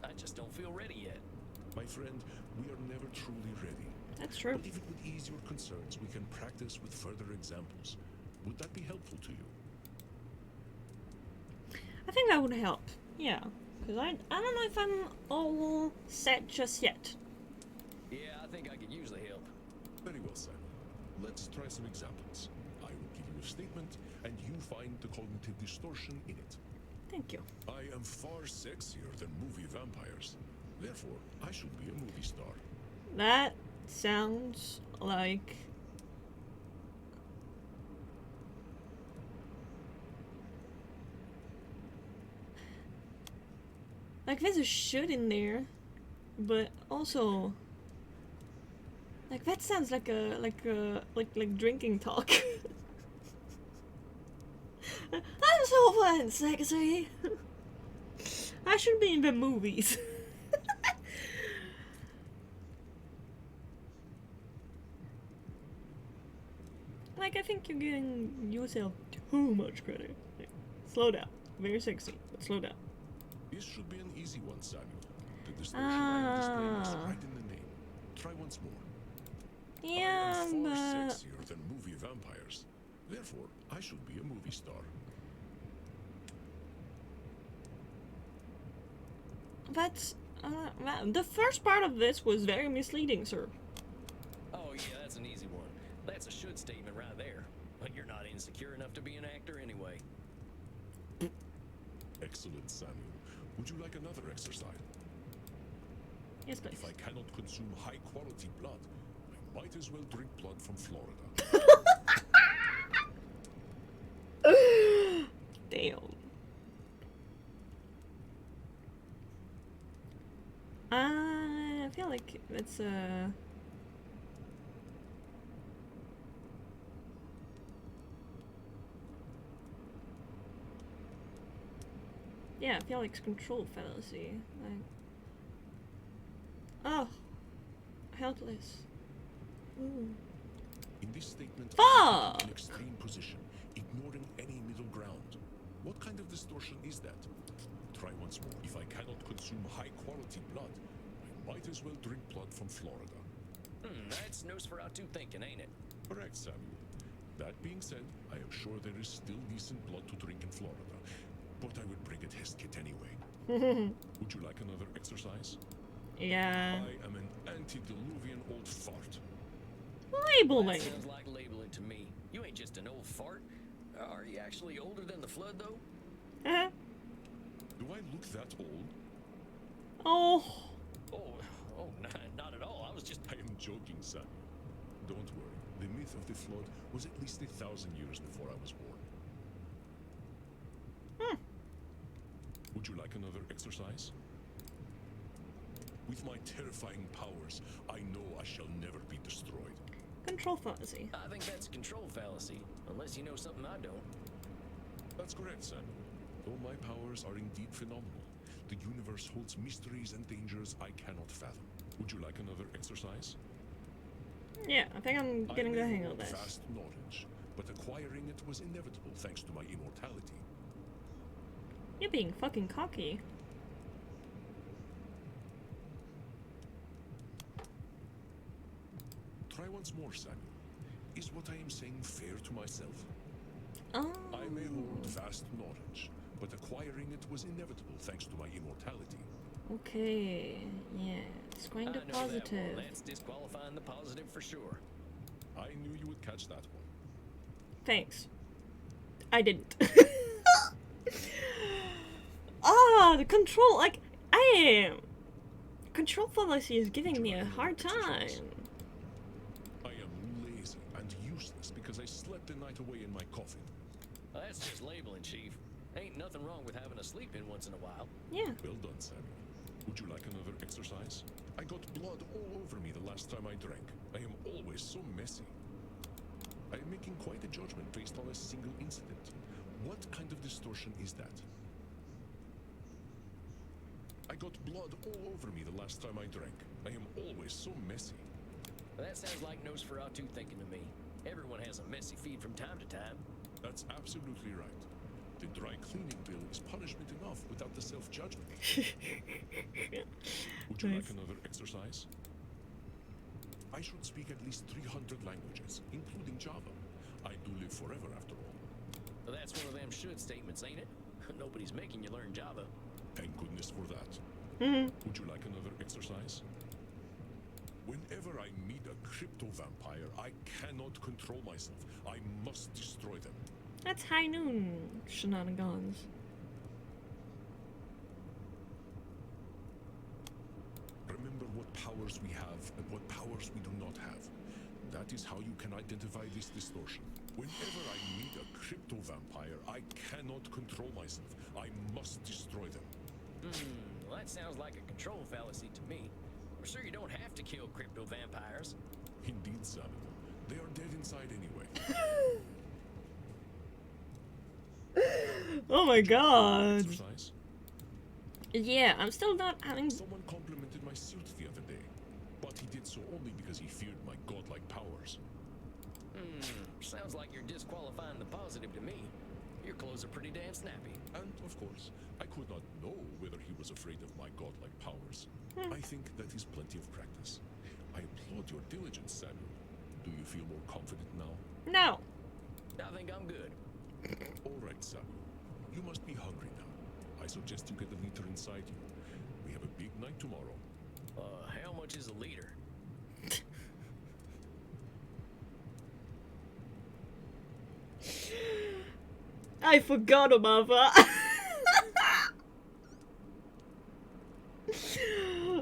I just don't feel ready yet. My friend, we are never truly ready. That's true. But if it would ease your concerns, we can practice with further examples. Would that be helpful to you? I think that would help. Yeah. Because I don't know if I'm all set just yet. Yeah, I think I could usually help. Very well, Sam. Let's try some examples. I will give you a statement, and you find the cognitive distortion in it. Thank you. I am far sexier than movie vampires. Therefore, I should be a movie star. That sounds like... Like there's a should in there, but also... Like that sounds like like drinking talk. I'm so fun and sexy. I should be in the movies. Like, I think you're giving yourself too much credit. Like, slow down. Very sexy, but slow down. This should be an easy one, Samuel. The distortion I am displaying is Ah. right in the name. Try once more. Yeah, I am far but... sexier than movie vampires. Therefore, I should be a movie star. That's... the first part of this was very misleading, sir. Oh, yeah, that's an easy one. That's a should statement right there. But you're not insecure enough to be an actor anyway. Excellent, Samuel. Would you like another exercise? Yes, please. If I cannot consume high-quality blood, I might as well drink blood from Florida. Damn. I feel like it's yeah, I feel like it's control fallacy. Like, oh, how doubtless. Ooh. In this statement, Fuck! I'm in an extreme position, ignoring any middle ground. What kind of distortion is that? Try once more. If I cannot consume high-quality blood, I might as well drink blood from Florida. That's Nosferatu thinking, ain't it? Correct, Samuel. That being said, I am sure there is still decent blood to drink in Florida, but I would bring a test kit anyway. Would you like another exercise? Yeah. I am an antediluvian old fart. Labeling. That sounds like labeling to me. You ain't just an old fart. Are you actually older than the flood, though? Uh-huh. Do I look that old? Oh. Oh, not at all. I was just... I am joking, Samuel. Don't worry. The myth of the flood was at least 1,000 years before I was born. Would you like another exercise? With my terrifying powers, I know I shall never be destroyed. Control fallacy. I think that's a control fallacy, unless you know something I don't. That's correct, Samuel. Though my powers are indeed phenomenal, the universe holds mysteries and dangers I cannot fathom. Would you like another exercise? Yeah, I think I'm getting the I may hang of hold this. vast knowledge, but acquiring it was inevitable thanks to my immortality. You're being fucking cocky. Try once more, Samuel. Is what I am saying fair to myself? Oh. I may hold vast knowledge, but acquiring it was inevitable thanks to my immortality. Okay. Yeah. It's going I to know that positive. one. That's disqualifying the positive for sure. I knew you would catch that one. Thanks. I didn't. Ah, the control, like, I am. Control fallacy is giving me a hard time. I am lazy and useless because I slept the night away in my coffin. That's just labeling, Chief. Ain't nothing wrong with having a sleep in once in a while. Yeah. Well done, Samuel. Would you like another exercise? I got blood all over me the last time I drank. I am always so messy. I am making quite a judgment based on a single incident. What kind of distortion is that? I got blood all over me the last time I drank. I am always so messy. That sounds like Nosferatu thinking to me. Everyone has a messy feed from time to time. That's absolutely right. The dry cleaning bill is punishment enough without the self-judgment. Would you like another exercise? I should speak at least 300 languages, including Java. I do live forever after all. Well, that's one of them should statements, ain't it? Nobody's making you learn Java. Thank goodness for that. Would you like another exercise? Whenever I meet a crypto vampire, I cannot control myself. I must destroy them. That's high noon shenanigans. Remember what powers we have and what powers we do not have. That is how you can identify this distortion. Whenever I meet a crypto vampire, I cannot control myself. I must destroy them. Well, that sounds like a control fallacy to me. I'm sure you don't have to kill crypto vampires. Indeed, Samuel. They are dead inside anyway. Oh my god. Exercise? Yeah, I'm still not having. Someone complimented my suit the other day, but he did so only because he feared my godlike powers. Sounds like you're disqualifying the positive to me. Your clothes are pretty damn snappy. And, of course, I could not know whether he was afraid of my godlike powers. I think that is plenty of practice. I applaud your diligence, Samuel. Do you feel more confident now? No. I think I'm good. All right, Samuel. You must be hungry now. I suggest you get a liter inside you. We have a big night tomorrow. How much is a liter? I forgot about that.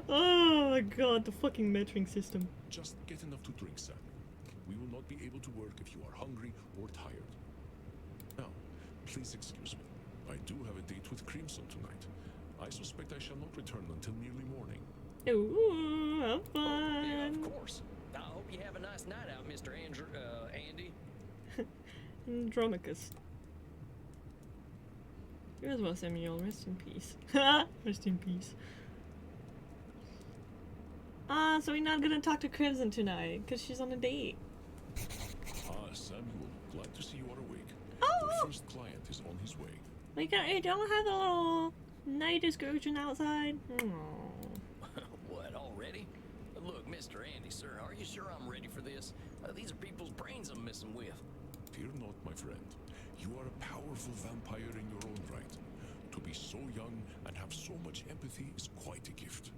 Oh my god, the fucking measuring system. Just get enough to drink, Samuel. We will not be able to work if you are hungry or tired. Now, please excuse me. I do have a date with Crimson tonight. I suspect I shall not return until nearly morning. Ooh, have Yeah, of fun. course. I hope you have a nice night out, Mr. Andy. Andromachus. You as well, Samuel. Rest in peace. Rest in peace. Ah, so we're not gonna talk to Crimson tonight, because she's on a date. Ah, Samuel, glad to see you are awake. Oh! Your first client is on his way. You don't have a little night excursion outside? Oh. What, already? Look, Mr. Andy, sir, are you sure I'm ready for this? These are people's brains I'm messing with. Fear not, my friend. You are a powerful vampire in your own right. To be so young and have so much empathy is quite a gift.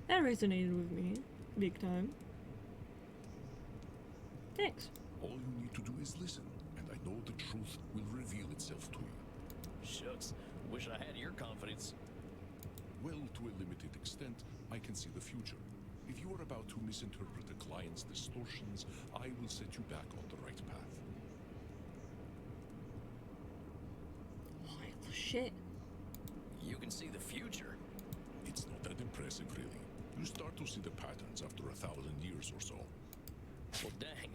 That resonated with me. Big time. Thanks. All you need to do is listen, and I know the truth will reveal itself to you. Shucks, wish I had your confidence. Well, to a limited extent, I can see the future. If you are about to misinterpret a client's distortions, I will set you back on the right path. Holy shit. You can see the future. It's not that impressive, really. You start to see the patterns after 1,000 years or so. Well, dang.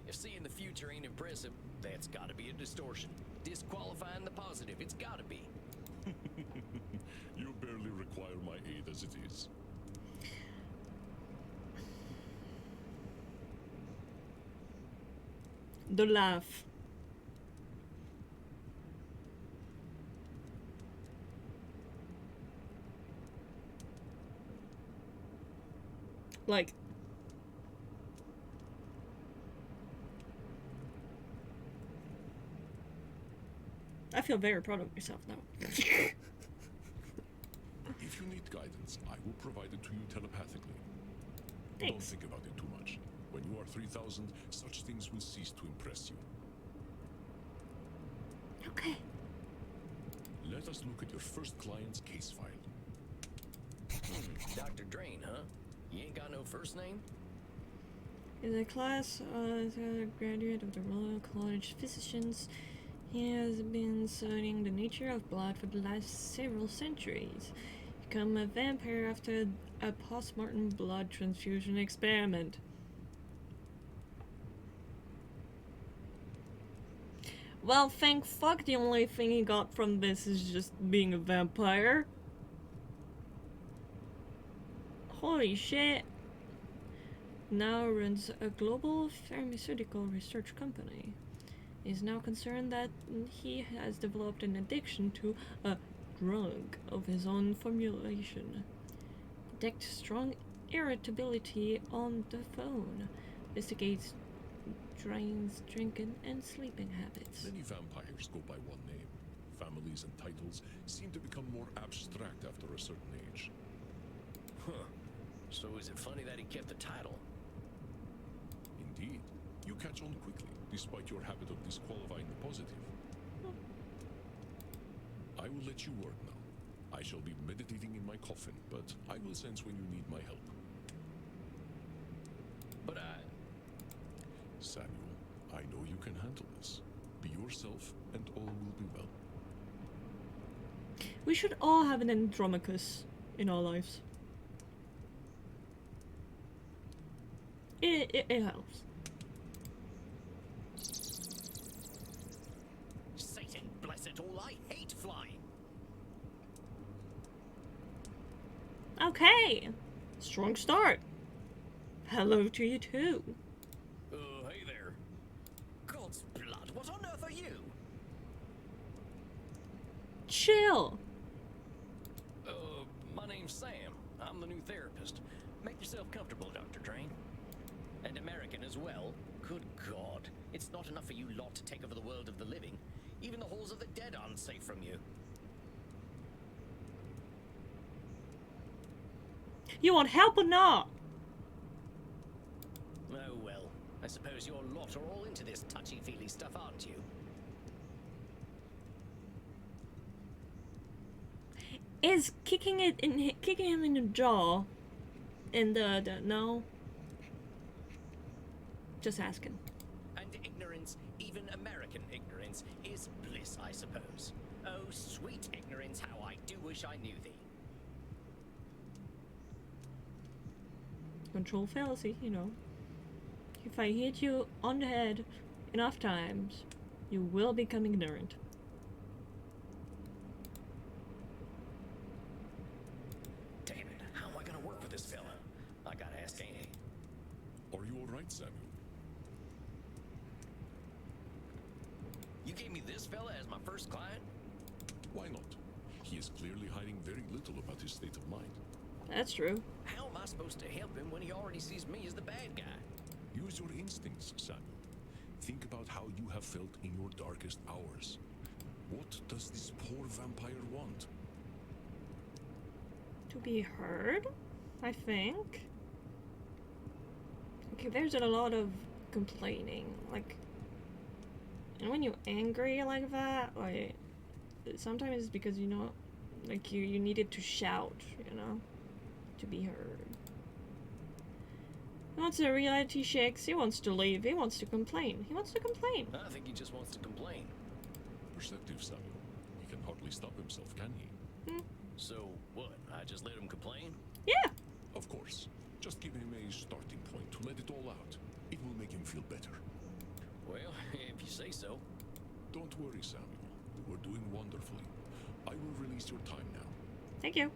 If seeing the future ain't impressive, that's gotta be a distortion. Disqualifying the positive, it's gotta be. You barely require my aid as it is. The laugh. Like, I feel very proud of myself now. If you need guidance, I will provide it to you telepathically. Don't Thanks. think about it too much. When you are 3,000, such things will cease to impress you. Okay. Let us look at your first client's case file. Dr. Drain, huh? You ain't got no first name? In the class, as a graduate of the Royal College of Physicians, he has been studying the nature of blood for the last several centuries. Become a vampire after a post-mortem blood transfusion experiment. Well, thank fuck the only thing he got from this is just being a vampire. Holy shit. Now runs a global pharmaceutical research company. Is now concerned that he has developed an addiction to a drug of his own formulation. Detect strong irritability on the phone. Investigates Drain's drinking and sleeping habits. Many vampires go by one name. Families and titles seem to become more abstract after a certain age. Huh. So is it funny that he kept the title? Indeed, you catch on quickly, despite your habit of disqualifying the positive. I will let you work now. I shall be meditating in my coffin, but I will sense when you need my help. But Samuel, I know you can handle this. Be yourself, and all will be well. We should all have an Andromachus in our lives. It helps. Satan bless it all, I hate flying. Okay. Strong start. Hello to you too. Hey there. God's blood, what on earth are you? Chill. My name's Sam. I'm the new therapist. Make yourself comfortable, Dr. Drain. And American as well. Good God. It's not enough for you lot to take over the world of the living. Even the halls of the dead aren't safe from you. You want help or not? Oh well. I suppose your lot are all into this touchy-feely stuff, aren't you? Is kicking him in the jaw in the no? Just asking. And ignorance, even American ignorance, is bliss, I suppose. Oh, sweet ignorance, how I do wish I knew thee. Control fallacy, you know. If I hit you on the head enough times, you will become ignorant. all right, Samuel? You gave me this fella as my first client? Why not? He is clearly hiding very little about his state of mind. That's true. How am I supposed to help him when he already sees me as the bad guy? Use your instincts, Samuel. Think about how you have felt in your darkest hours. What does this poor vampire want? To be heard, I think. Okay, there's a lot of complaining, like, and when you're angry like that, like, sometimes it's because, you know, like, you needed to shout, you know, to be heard. Once the reality shakes, he wants to leave, he wants to complain, he wants to complain. I think he just wants to complain. Perceptive, Samuel. He can hardly stop himself, can he? So, what? I just let him complain? Yeah! Of course. Just give him a starting point to let it all out. It will make him feel better. Well, if you say so. Don't worry, Samuel. You are doing wonderfully. I will release your time now. Thank you.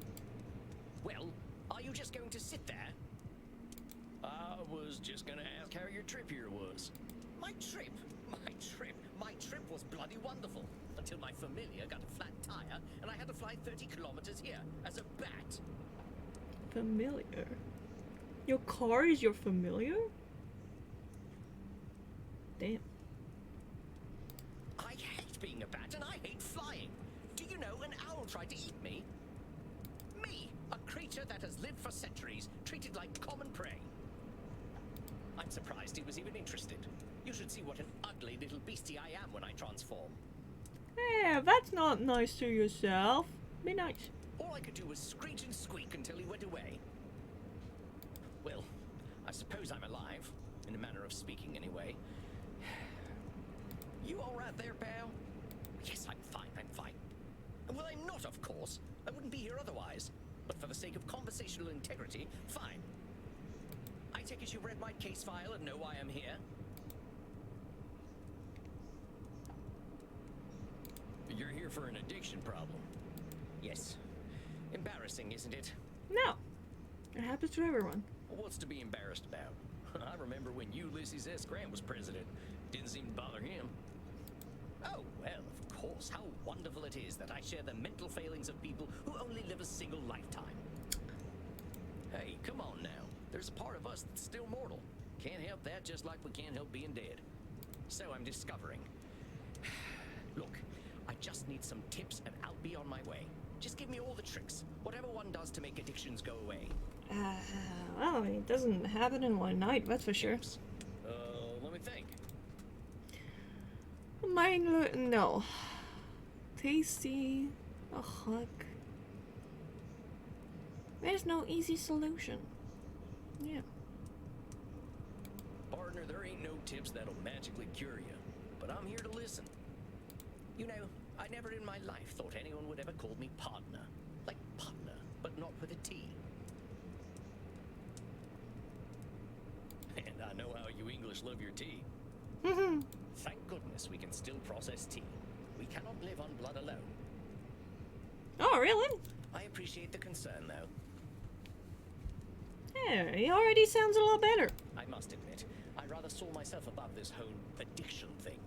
Well, are you just going to sit there? I was just gonna ask how your trip here was. My trip? My trip was bloody wonderful. Until my familiar got a flat tire and I had to fly 30 kilometers here as a bat. Familiar? Your car is your familiar? Damn. I hate being a bat and I hate flying. Do you know an owl tried to eat me? Me, a creature that has lived for centuries, treated like common prey. I'm surprised he was even interested. You should see what an ugly little beastie I am when I transform. Yeah, that's not nice to yourself. Be nice. All I could do was screech and squeak until he went away. Well, I suppose I'm alive, in a manner of speaking anyway. You all right there, pal? Yes, I'm fine. Well, I'm not, of course. I wouldn't be here otherwise. But for the sake of conversational integrity, fine. I take it you read my case file and know why I'm here? You're here for an addiction problem. Yes. Embarrassing, isn't it? No. It happens to everyone. What's to be embarrassed about? I remember when Ulysses S. Grant was president. Didn't seem to bother him. Oh, well, of course. How wonderful it is that I share the mental failings of people who only live a single lifetime. Hey, come on now. There's a part of us that's still mortal. Can't help that, just like we can't help being dead. So I'm discovering. Look, I just need some tips and I'll be on my way. Just give me all the tricks. Whatever one does to make addictions go away. Well, it doesn't happen in one night, that's for sure. Tips. Let me think. No. Tasty. A hug. There's no easy solution. Yeah. Partner, there ain't no tips that'll magically cure you. But I'm here to listen. You know, I never in my life thought anyone would ever call me partner. Like partner, but not with a T. And I know how you English love your tea. Thank goodness we can still process tea. We cannot live on blood alone. Oh, really? I appreciate the concern, though. Yeah, he already sounds a lot better. I must admit, I rather saw myself above this whole addiction thing.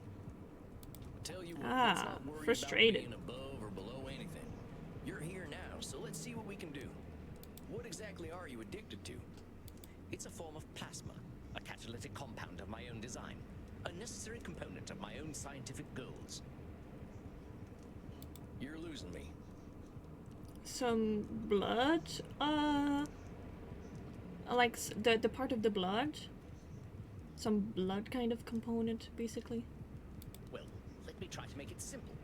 Tell you what, let's not worry frustrated. about being above or below anything. You're here now, so let's see what we can do. What exactly are you addicted to? It's a form of plasma, a catalytic compound of my own design, a necessary component of my own scientific goals. You're losing me. Some blood? Like the part of the blood? Some blood kind of component, basically. Well, let me try to make it simple.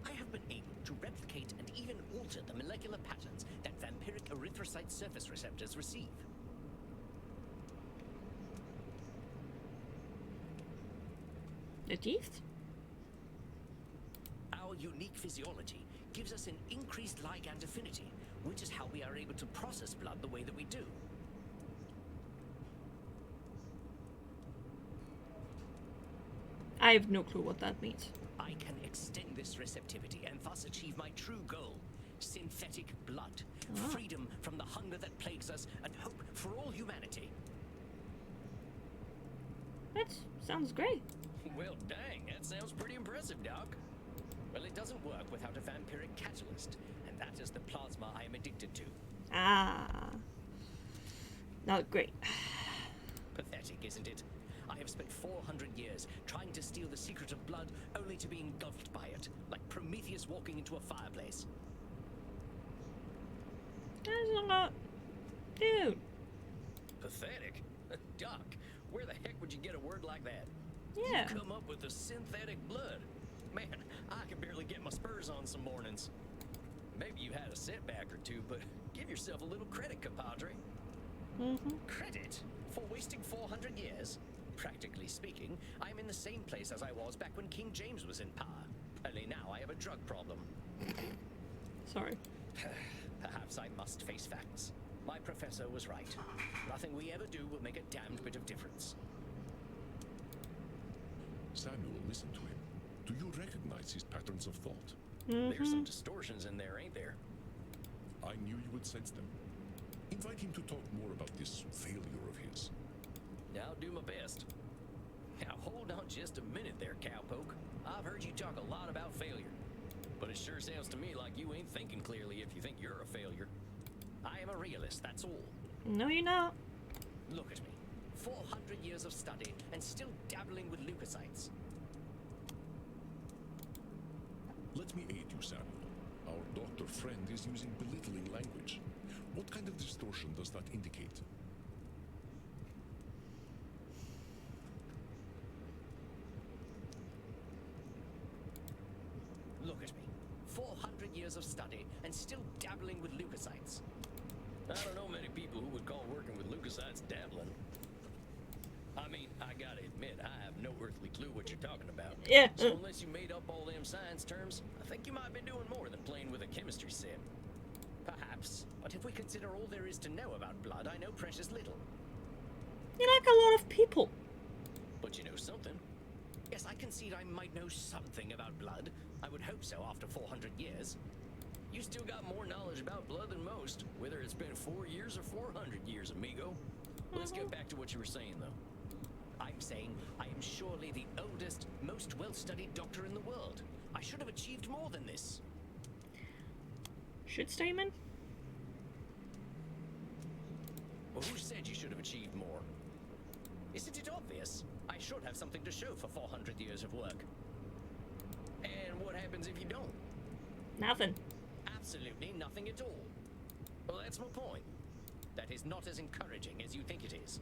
I have been able to replicate and even alter the molecular patterns that vampiric erythrocyte surface receptors receive. The teeth? Our unique physiology gives us an increased ligand affinity, which is how we are able to process blood the way that we do. I have no clue what that means. I can extend this receptivity and thus achieve my true goal: synthetic blood, freedom from the hunger that plagues us, and hope for all humanity. That sounds great. Well, dang, that sounds pretty impressive, Doc. Well, it doesn't work without a vampiric catalyst, and that is the plasma I am addicted to. Ah. Not great. Pathetic, isn't it? I have spent 400 years trying to steal the secret of blood, only to be engulfed by it, like Prometheus walking into a fireplace. That's not... Dude. Pathetic? Doc, where the heck would you get a word like that? Yeah. You come up with the synthetic blood. Man, I can barely get my spurs on some mornings. Maybe you had a setback or two, but give yourself a little credit, compadre. Credit? For wasting 400 years? Practically speaking, I'm in the same place as I was back when King James was in power. Only now I have a drug problem. Sorry. Perhaps I must face facts. My professor was right. Nothing we ever do will make a damned bit of difference. Samuel, listen to him. Do you recognize his patterns of thought? There's some distortions in there, ain't there? I knew you would sense them. Invite him to talk more about this failure of his. I'll do my best. Now hold on just a minute there, cowpoke. I've heard you talk a lot about failure. But it sure sounds to me like you ain't thinking clearly if you think you're a failure. I am a realist, that's all. No, you're not. Look at me. 400 years of study and still dabbling with leukocytes. Let me aid you, Samuel. Our doctor friend is using belittling language. What kind of distortion does that indicate? Look at me. 400 years of study and still dabbling with leukocytes. I don't know many people who would call working with leukocytes dabbling. I mean, I gotta admit, I have no earthly clue what you're talking about. Yeah. So unless you made up all them science terms, I think you might be doing more than playing with a chemistry set. Perhaps, but if we consider all there is to know about blood, I know precious little. You're like a lot of people. But you know something. Yes, I concede I might know something about blood. I would hope so after 400 years. You still got more knowledge about blood than most, whether it's been 4 years or 400 years, amigo. Let's get back to what you were saying, though. I'm saying I am surely the oldest, most well-studied doctor in the world. I should have achieved more than this. Should statement? Well, who said you should have achieved more? Isn't it obvious? I should have something to show for 400 years of work. And what happens if you don't? Nothing. Absolutely nothing at all. Well, that's my point. That is not as encouraging as you think it is.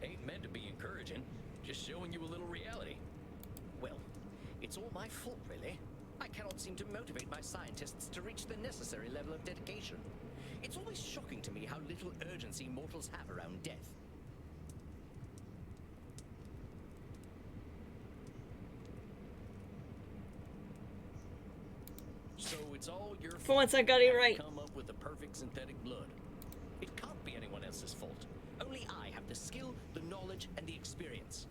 Ain't meant to be encouraging, just showing you a little reality. Well, it's all my fault, really. I cannot seem to motivate my scientists to reach the necessary level of dedication. It's always shocking to me how little urgency mortals have around death. So it's all your fault. For once I got it right. Come up with the perfect synthetic blood. It can't be anyone else's fault. Only I have the skill, the knowledge, and the experience.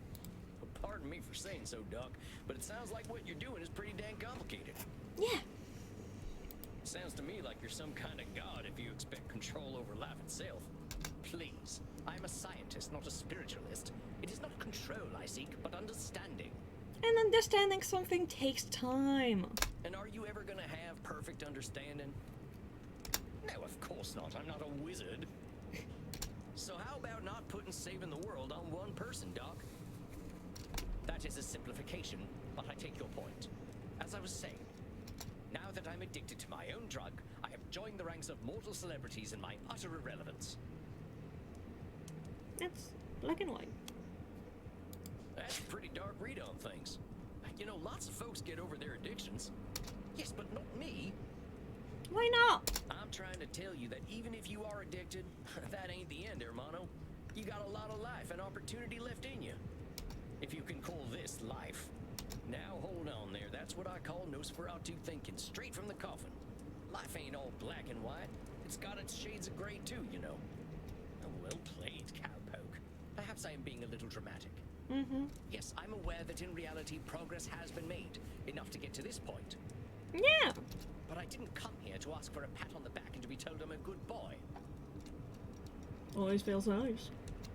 Pardon me for saying so, Doc, but it sounds like what you're doing is pretty dang complicated. Yeah. Sounds to me like you're some kind of god if you expect control over life itself. Please, I'm a scientist, not a spiritualist. It is not control I seek, but understanding. And understanding something takes time. And are you ever gonna have perfect understanding? No, of course not. I'm not a wizard. So how about not putting saving the world on one person, Doc? That is a simplification, but I take your point. As I was saying, now that I'm addicted to my own drug, I have joined the ranks of mortal celebrities in my utter irrelevance. That's black and white. That's a pretty dark read on things. You know, lots of folks get over their addictions. Yes, but not me. Why not? I'm trying to tell you that even if you are addicted, that ain't the end, hermano. You got a lot of life and opportunity left in you. If you can call this life. Now hold on there, that's what I call Nosferatu thinking, straight from the coffin. Life ain't all black and white. It's got its shades of gray too, you know. Oh, well played, cowpoke. Perhaps I am being a little dramatic. Yes, I'm aware that in reality progress has been made, enough to get to this point. Yeah. But I didn't come here to ask for a pat on the back and to be told I'm a good boy. Always feels nice.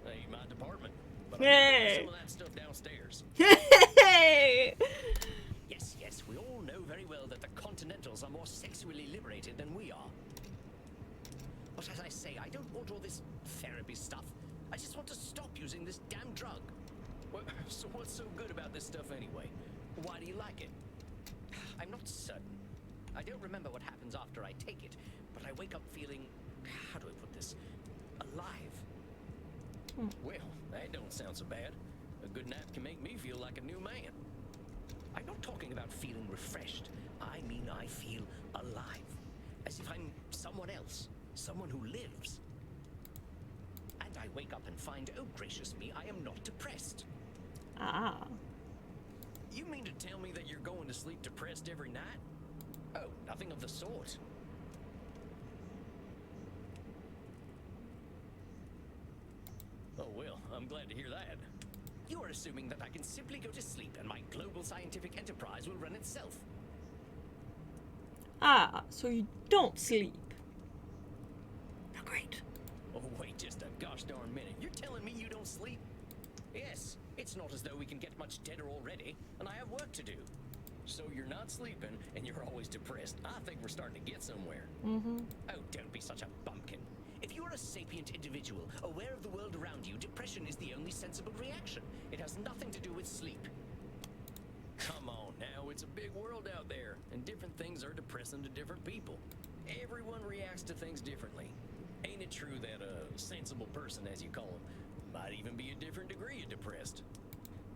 Ain't my department. But Hey. some of that stuff downstairs. Hey! Yes, yes, we all know very well that the Continentals are more sexually liberated than we are. But as I say, I don't want all this therapy stuff. I just want to stop using this damn drug. Well, so what's so good about this stuff anyway? Why do you like it? I'm not certain. I don't remember what happens after I take it, but I wake up feeling, how do I put this, alive. Well, that don't sound so bad. A good nap can make me feel like a new man. I'm not talking about feeling refreshed. I mean I feel alive. As if I'm someone else. Someone who lives. And I wake up and find, oh gracious me, I am not depressed. Ah. You mean to tell me that you're going to sleep depressed every night? Oh, nothing of the sort. Oh well, I'm glad to hear that. You're assuming that I can simply go to sleep and my global scientific enterprise will run itself. Ah, so you don't sleep. Oh, great. Oh wait just a gosh darn minute. You're telling me you don't sleep? Yes, it's not as though we can get much deader already, and I have work to do. So you're not sleeping, and you're always depressed. I think we're starting to get somewhere. Mm-hmm. Oh, don't be such a bumpkin. If you are a sapient individual, aware of the world around you, depression is the only sensible reaction. It has nothing to do with sleep. Come on now, it's a big world out there, and different things are depressing to different people. Everyone reacts to things differently. Ain't it true that a sensible person, as you call them, might even be a different degree of depressed?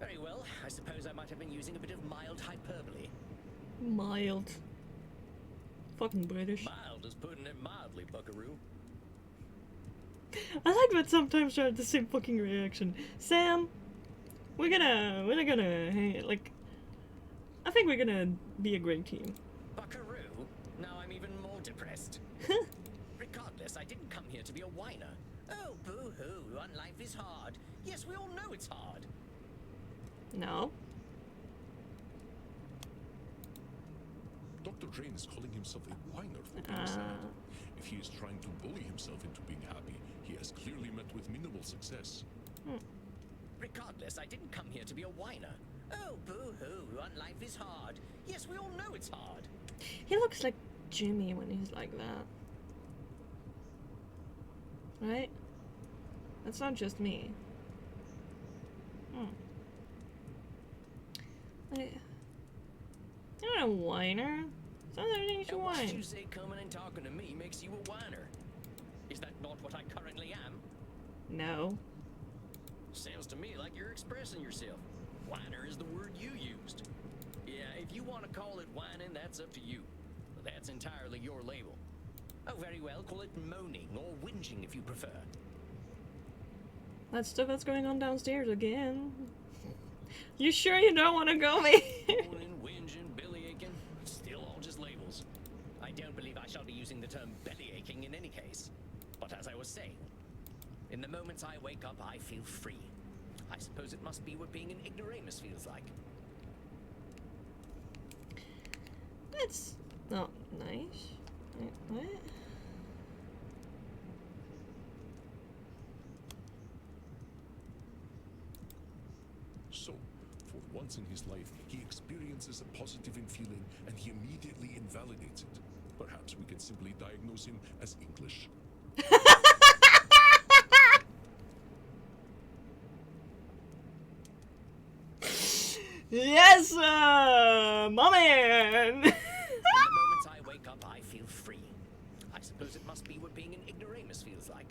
Very well, I suppose I might have been using a bit of mild hyperbole. Mild. Fucking British. Mild is putting it mildly, buckaroo. I like that sometimes they're the same fucking reaction. Sam, we're not gonna hang like. I think we're gonna be a great team. Buckaroo? Now I'm even more depressed. Regardless, I didn't come here to be a whiner. Oh, boo-hoo, life is hard. Yes, we all know it's hard. No. Dr. Drain is calling himself a whiner for being sad. If he is trying to bully himself into being happy, he has clearly met with minimal success. Regardless, I didn't come here to be a whiner. Oh, boo-hoo, life is hard. Yes, we all know it's hard. He looks like Jimmy when he's like that. Right? That's not just me. You're not a whiner. Sometimes you need to And what you whine. say coming and talking to me makes you a whiner? Is that not what I currently am? No. Sounds to me like you're expressing yourself. Whiner is the word you used. Yeah, if you want to call it whining, that's up to you. But that's entirely your label. Oh, very well, call it moaning or whinging if you prefer. That stuff that's going on downstairs again. You sure you don't want to go, mate? Moaning, whinging, bellyaching, still all just labels. I don't believe I shall be using the term bellyaching in any case. But as I was saying, in the moments I wake up, I feel free. I suppose it must be what being an ignoramus feels like. That's not nice. Wait, what? So, for once in his life, he experiences a positive in feeling and he immediately invalidates it. Perhaps we can simply diagnose him as English. Yes, my man! In the moments I wake up, I feel free. I suppose it must be what being an ignoramus feels like.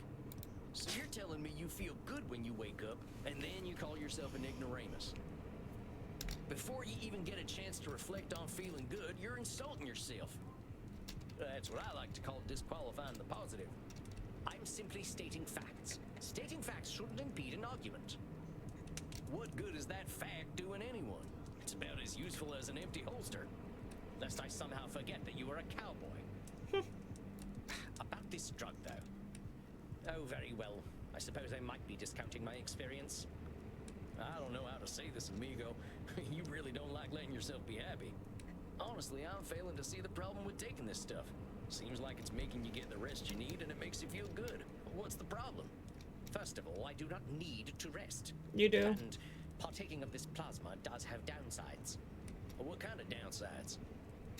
So you're telling me you feel good when you wake up, and then you call yourself an ignoramus. Before you even get a chance to reflect on feeling good, you're insulting yourself. That's what I like to call disqualifying the positive. I'm simply stating facts. Stating facts shouldn't impede an argument. What good is that fact doing anyone? It's about as useful as an empty holster. Lest I somehow forget that you are a cowboy. About this drug, though. Oh, very well. I suppose I might be discounting my experience. I don't know how to say this, amigo. You really don't like letting yourself be happy. Honestly, I'm failing to see the problem with taking this stuff. Seems like it's making you get the rest you need and it makes you feel good. What's the problem? First of all, I do not need to rest. You do. And partaking of this plasma does have downsides. What kind of downsides?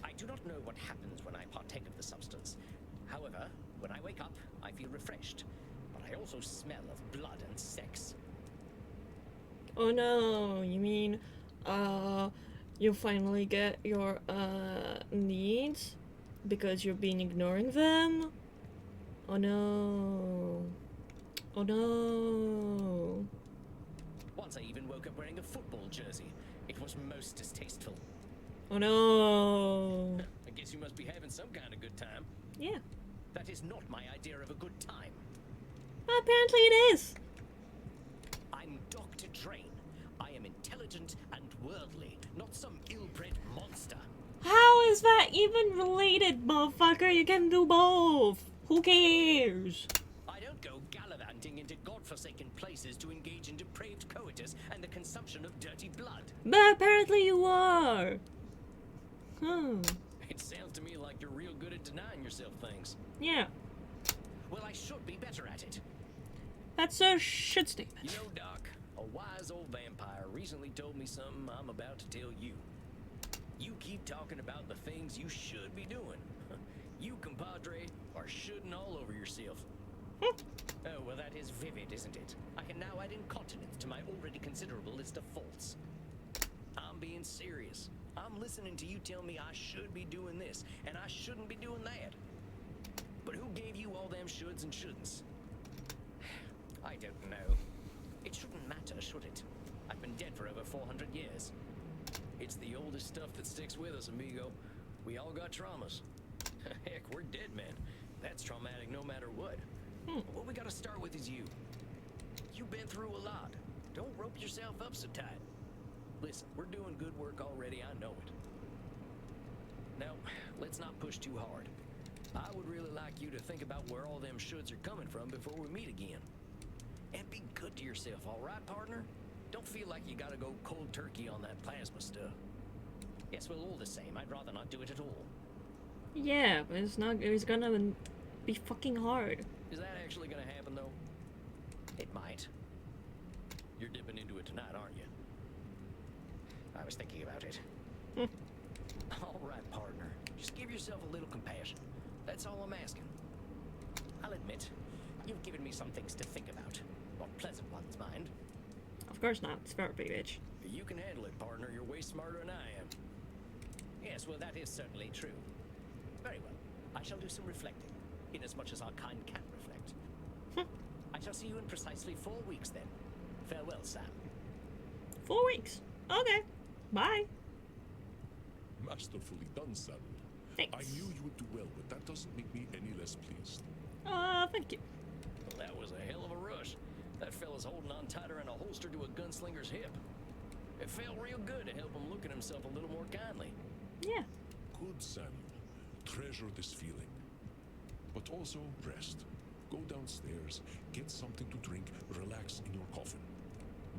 I do not know what happens when I partake of the substance. However, when I wake up, I feel refreshed. But I also smell of blood and sex. Oh no, you mean, you finally get your, needs? Because you've been ignoring them? Oh no. Oh no. Once I even woke up wearing a football jersey. It was most distasteful. Oh no. I guess you must be having some kind of good time. Yeah. That is not my idea of a good time. Apparently it is. I'm Dr. Drain. I am intelligent and worldly, not some ill-bred monster. How is that even related, motherfucker? You can do both. Who cares? I don't go gallivanting into godforsaken places to engage in depraved coitus and the consumption of dirty blood. But apparently you are. It sounds to me like you're real good at denying yourself things. Yeah. Well, I should be better at it. That's a shit statement. You know, Doc, a wise old vampire recently told me something I'm about to tell you. You keep talking about the things you should be doing. You, compadre, are shooting all over yourself. Oh, well, that is vivid, isn't it? I can now add incontinence to my already considerable list of faults. I'm being serious. I'm listening to you tell me I should be doing this, and I shouldn't be doing that. But who gave you all them shoulds and shouldn'ts? I don't know. It shouldn't matter, should it? I've been dead for over 400 years. It's the oldest stuff that sticks with us, amigo. We all got traumas. Heck, we're dead men. That's traumatic no matter what. What we gotta start with is you. You've been through a lot. Don't rope yourself up so tight. Listen, we're doing good work already, I know it. Now, let's not push too hard. I would really like you to think about where all them shoulds are coming from before we meet again. And be good to yourself, alright, partner? Don't feel like you gotta go cold turkey on that plasma stuff. Yes, well, all the same, I'd rather not do it at all. Yeah, but it's gonna be fucking hard. Is that actually gonna happen, though? It might. You're dipping into it tonight, aren't you? I was thinking about it. All right, partner. Just give yourself a little compassion. That's all I'm asking. I'll admit, you've given me some things to think about. Not pleasant ones, mind. Of course not. It's therapy, bitch. You can handle it, partner. You're way smarter than I am. Yes, well, that is certainly true. Very well. I shall do some reflecting, inasmuch as our kind can reflect. I shall see you in precisely 4 weeks, then. Farewell, Sam. 4 weeks. Okay. Bye. Masterfully done, Samuel. Thanks. I knew you would do well, but that doesn't make me any less pleased. Thank you. Well, that was a hell of a rush. That fella's holding on tighter than a holster to a gunslinger's hip. It felt real good to help him look at himself a little more kindly. Yeah. Good, Samuel. Treasure this feeling. But also rest. Go downstairs, get something to drink, relax in your coffin.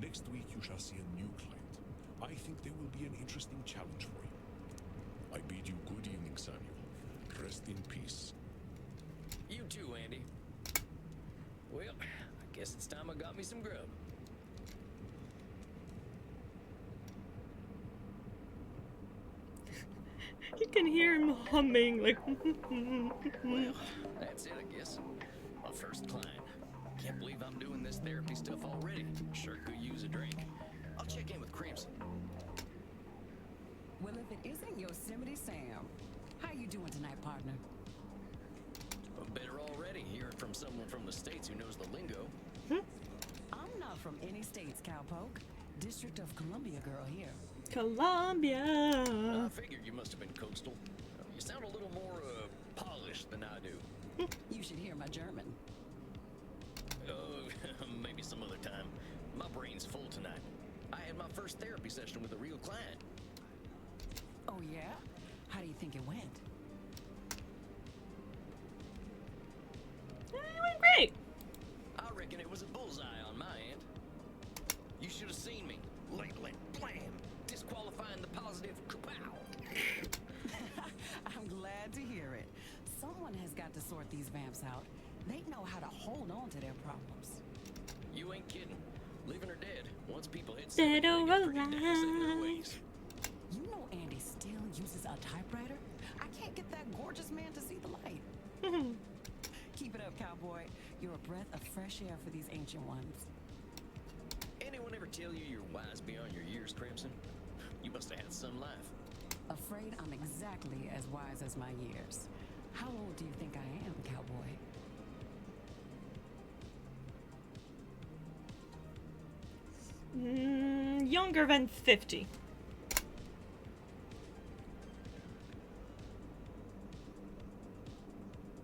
Next week you shall see a new client. I think there will be an interesting challenge for you. I bid you good evening, Samuel. Rest in peace. You too, Andy. Well, I guess it's time I got me some grub. You can hear him humming, like... Well, that's it, I guess. My first client. Can't believe I'm doing this therapy stuff already. Sure could use a drink. I'll check in with Crimson. Well, if it isn't Yosemite Sam, how you doing tonight, partner? Better already, hearing from someone from the States who knows the lingo. I'm not from any states, cowpoke. District of Columbia girl here. Columbia. I figured you must have been coastal. You sound a little more, polished than I do. You should hear my German. Oh, maybe some other time. My brain's full tonight. I had my first therapy session with a real client. Oh, yeah? How do you think it went? It went great. I reckon it was a bullseye on my end. You should have seen me. Labeling, blam, disqualifying the positive, kapow. I'm glad to hear it. Someone has got to sort these vamps out. They know how to hold on to their problems. You ain't kidding. Living or dead. Once people hit Dead 70, or they get pretty dicey in their alive. ways. You know Andy still uses a typewriter? I can't get that gorgeous man to see the light. Keep it up, cowboy. You're a breath of fresh air for these ancient ones. Anyone ever tell you you're wise beyond your years, Crimson? You must have had some life. Afraid I'm exactly as wise as my years. How old do you think I am, cowboy? Younger than 50.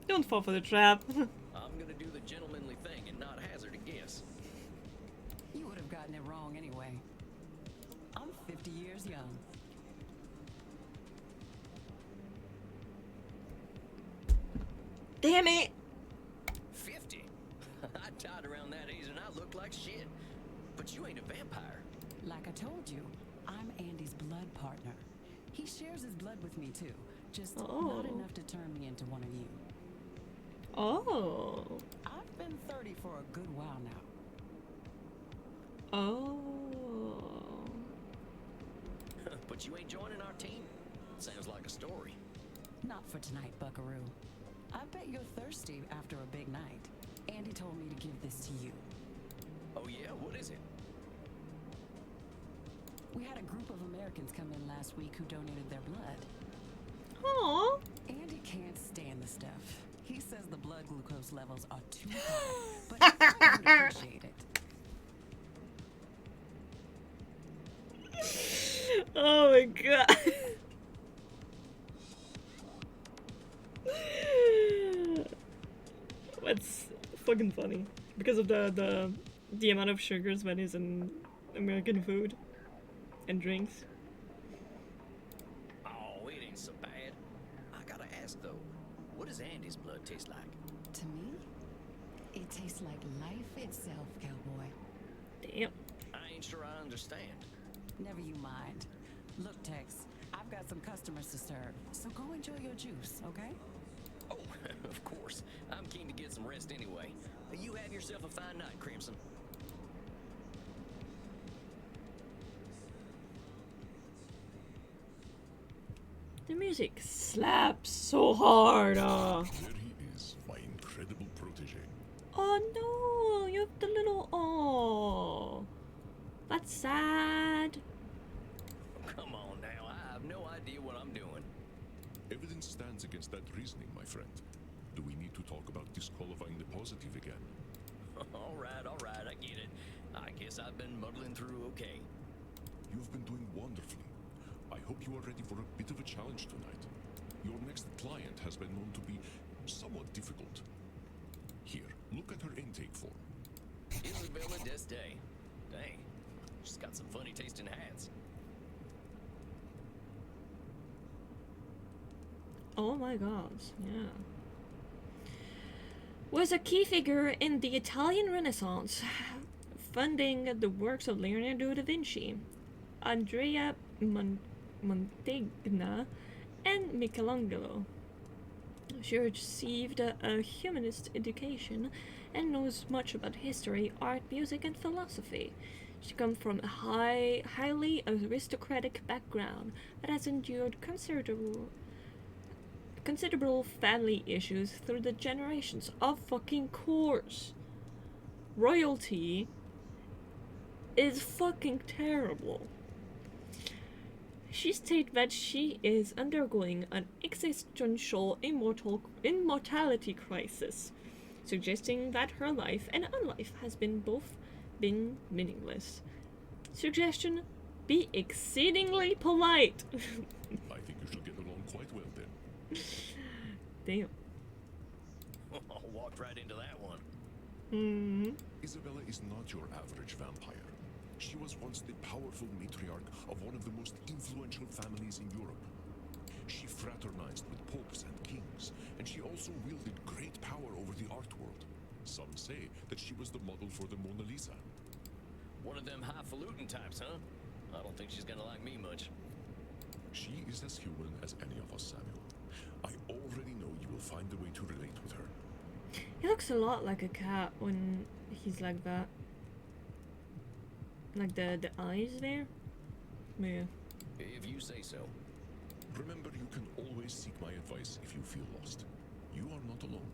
Don't fall for the trap. I'm gonna do the gentlemanly thing and not hazard a guess. You would have gotten it wrong anyway. I'm 50 years young. Damn it! 50? I died around that age and I look like shit. But you ain't a vampire. Like I told you, I'm Andy's blood partner. He shares his blood with me too, just not enough to turn me into one of you. Oh. I've been 30 for a good while now. Oh. But you ain't joining our team? Sounds like a story. Not for tonight, buckaroo. I bet you're thirsty after a big night. Andy told me to give this to you. Oh yeah? What is it? We had a group of Americans come in last week who donated their blood. Aw. Andy can't stand the stuff. He says the blood glucose levels are too high, but he would appreciate it. Oh my god. That's fucking funny. Because of the amount of sugars that is in American food and drinks. Oh, it ain't so bad. I gotta ask though, what does Andy's blood taste like? To me, it tastes like life itself, cowboy. Damn. I ain't sure I understand. Never you mind. Look, Tex, I've got some customers to serve, so go enjoy your juice, okay? Oh, of course. I'm keen to get some rest anyway. You have yourself a fine night, Crimson. The music slaps so hard. There he is, my incredible protege. Oh no, you have the little. Oh, that's sad. Come on now, I have no idea what I'm doing. Evidence stands against that reasoning, my friend. Do we need to talk about disqualifying the positive again? All right, I get it. I guess I've been muddling through okay. You've been doing wonderfully. I hope you are ready for a bit of a challenge tonight. Your next client has been known to be somewhat difficult. Here, look at her intake form. Isabella Deste. Dang, she's got some funny tasting hats. Oh my gosh, yeah. Was a key figure in the Italian Renaissance, funding the works of Leonardo da Vinci, Andrea Mantegna, and Michelangelo. She received a humanist education and knows much about history, art, music, and philosophy. She comes from a highly aristocratic background that has endured considerable family issues through the generations. Of fucking course. Royalty is fucking terrible. She states that she is undergoing an existential immortality crisis, suggesting that her life and unlife has been meaningless. Suggestion: be exceedingly polite. I think you should get along quite well then. Damn. Walked right into that one. Isabella is not your average vampire. She was once the powerful matriarch of one of the most influential families in Europe. She fraternized with popes and kings, and she also wielded great power over the art world. Some say that she was the model for the Mona Lisa. One of them highfalutin types, huh? I don't think she's gonna like me much. She is as human as any of us, Samuel. I already know you will find a way to relate with her. He looks a lot like a cat when he's like that. like the eyes there. Yeah. If you say so. Remember, you can always seek my advice if you feel lost. You are not alone.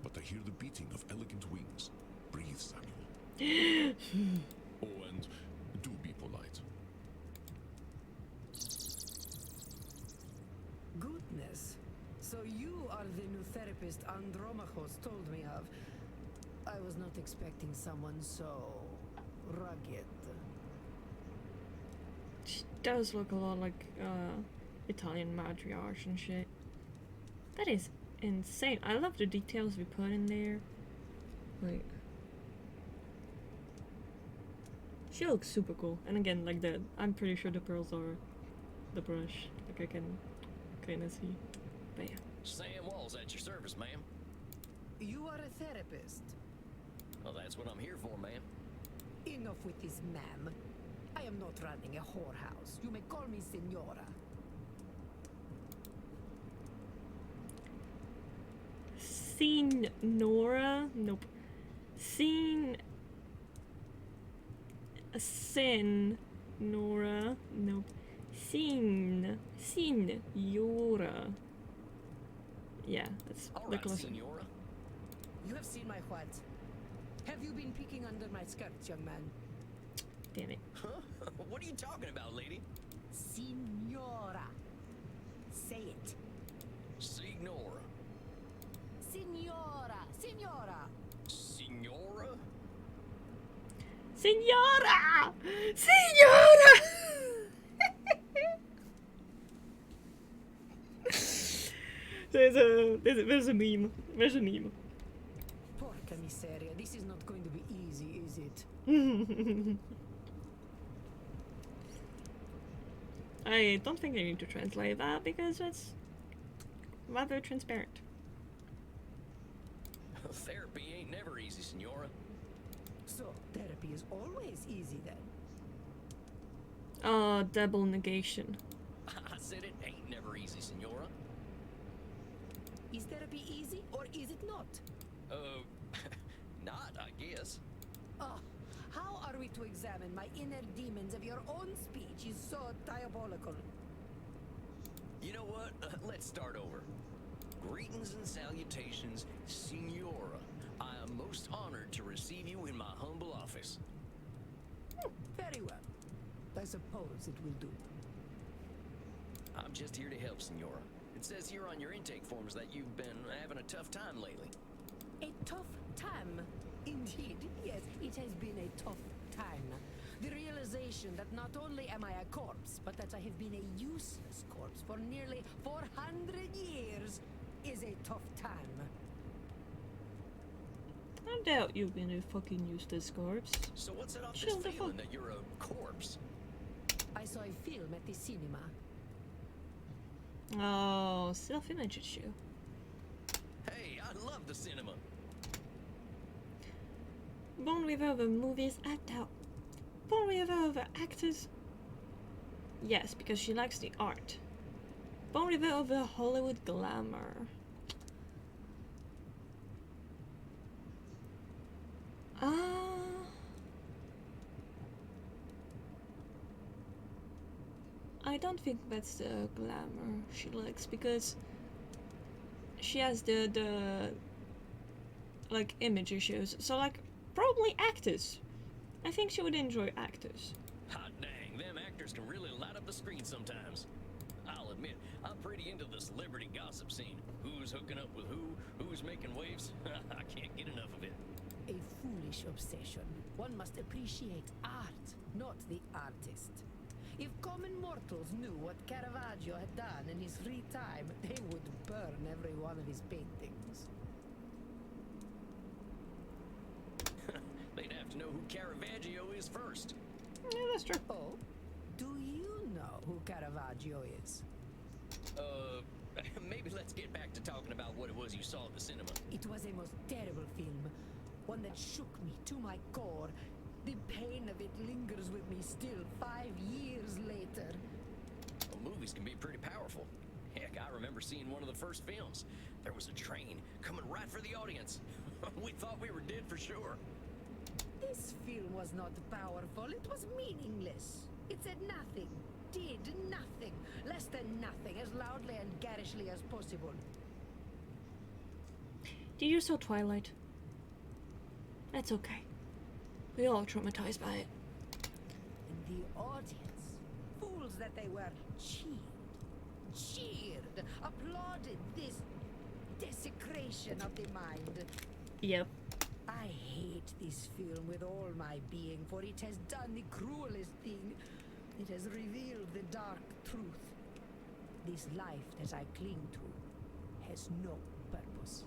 But I hear the beating of elegant wings. Breathe, Samuel. Oh, and do be polite. Goodness. So you are the new therapist Andromachos told me of. I was not expecting someone so rugged. She does look a lot like Italian matriarch and shit. That is insane. I love the details we put in there. Like, she looks super cool. And again, like I'm pretty sure the pearls are the brush. Like I can kind of see. But yeah. Sam Wall's at your service, ma'am. You are a therapist. Well, that's what I'm here for, ma'am. Enough with this, ma'am. I am not running a whorehouse. You may call me Senora. Nora? Nope. Nora? Nope. Yora. Yeah, that's All the right, closest. Senora. You have seen my what? Have you been peeking under my skirts, young man? Damn it. Huh? What are you talking about, lady? Signora. Say it. Signora. Signora. Signora. Signora? Signora! Signora! There's a meme. There's a meme. Porca miseria. This is not going to be easy, is it? I don't think I need to translate that because it's rather transparent. Therapy ain't never easy, Senora. So, therapy is always easy then. Double negation. I said it ain't never easy, Senora. Is therapy easy or is it not? Not, I guess. Oh, how are we to examine my inner demons if your own speech is so diabolical? You know what? Let's start over. Greetings and salutations, Signora. I am most honored to receive you in my humble office. Very well. I suppose it will do. I'm just here to help, Signora. It says here on your intake forms that you've been having a tough time lately. A tough time. Indeed, yes, it has been a tough time. The realization that not only am I a corpse, but that I have been a useless corpse for nearly 400 years is a tough time. I doubt you've been a fucking useless corpse. So what's it off this Chill the feeling fuck. that you're a corpse? I saw a film at the cinema. Oh, self-image issue. Hey, I love the cinema. Bon Revolver movies, I doubt. Bon Revolver actors? Yes, because she likes the art. Bon Revolver Hollywood glamour. I don't think that's the glamour she likes because she has the like image issues. So like probably actors. I think she would enjoy actors. Hot dang, them actors can really light up the screen sometimes. I'll admit, I'm pretty into the celebrity gossip scene. Who's hooking up with who? Who's making waves? I can't get enough of it. A foolish obsession. One must appreciate art, not the artist. If common mortals knew what Caravaggio had done in his free time, they would burn every one of his paintings. They'd have to know who Caravaggio is first. Yeah, that's true. Oh, do you know who Caravaggio is? Maybe let's get back to talking about what it was you saw at the cinema. It was a most terrible film, one that shook me to my core. The pain of it lingers with me still 5 years later. Well, movies can be pretty powerful. Heck, I remember seeing one of the first films. There was a train coming right for the audience. We thought we were dead for sure. This film was not powerful, it was meaningless. It said nothing, did nothing, less than nothing, as loudly and garishly as possible. Did you saw Twilight? That's okay. We all are traumatized by it. And the audience, fools that they were, cheered, applauded this desecration of the mind. Yep. I hate this film with all my being, for it has done the cruelest thing. It has revealed the dark truth. This life that I cling to has no purpose.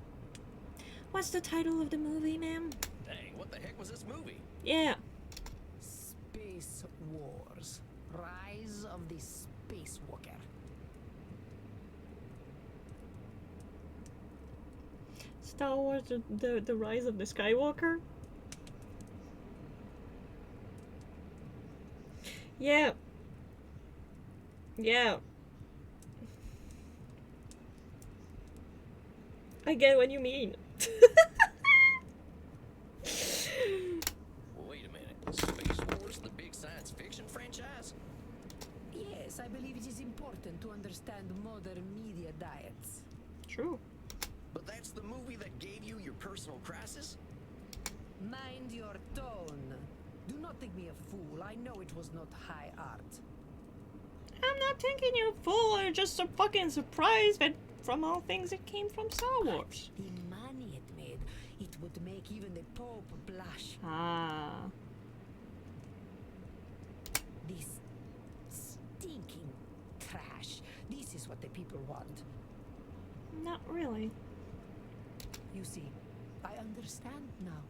What's the title of the movie, ma'am? Dang, what the heck was this movie? Yeah. Space Wars. Rise of the Spacewalker. Star Wars, the Rise of the Skywalker? Yeah. Yeah. I get what you mean. Wait a minute. Space Wars, the big science fiction franchise? Yes, I believe it is important to understand modern media diets. True. But that's the movie that gave you your personal crisis? Mind your tone. Do not think me a fool. I know it was not high art. I'm not thinking you a fool, I'm just so fucking surprised that from all things it came from Star Wars. The money it made, it would make even the Pope blush. Ah. This stinking trash. This is what the people want. Not really. You see, I understand now.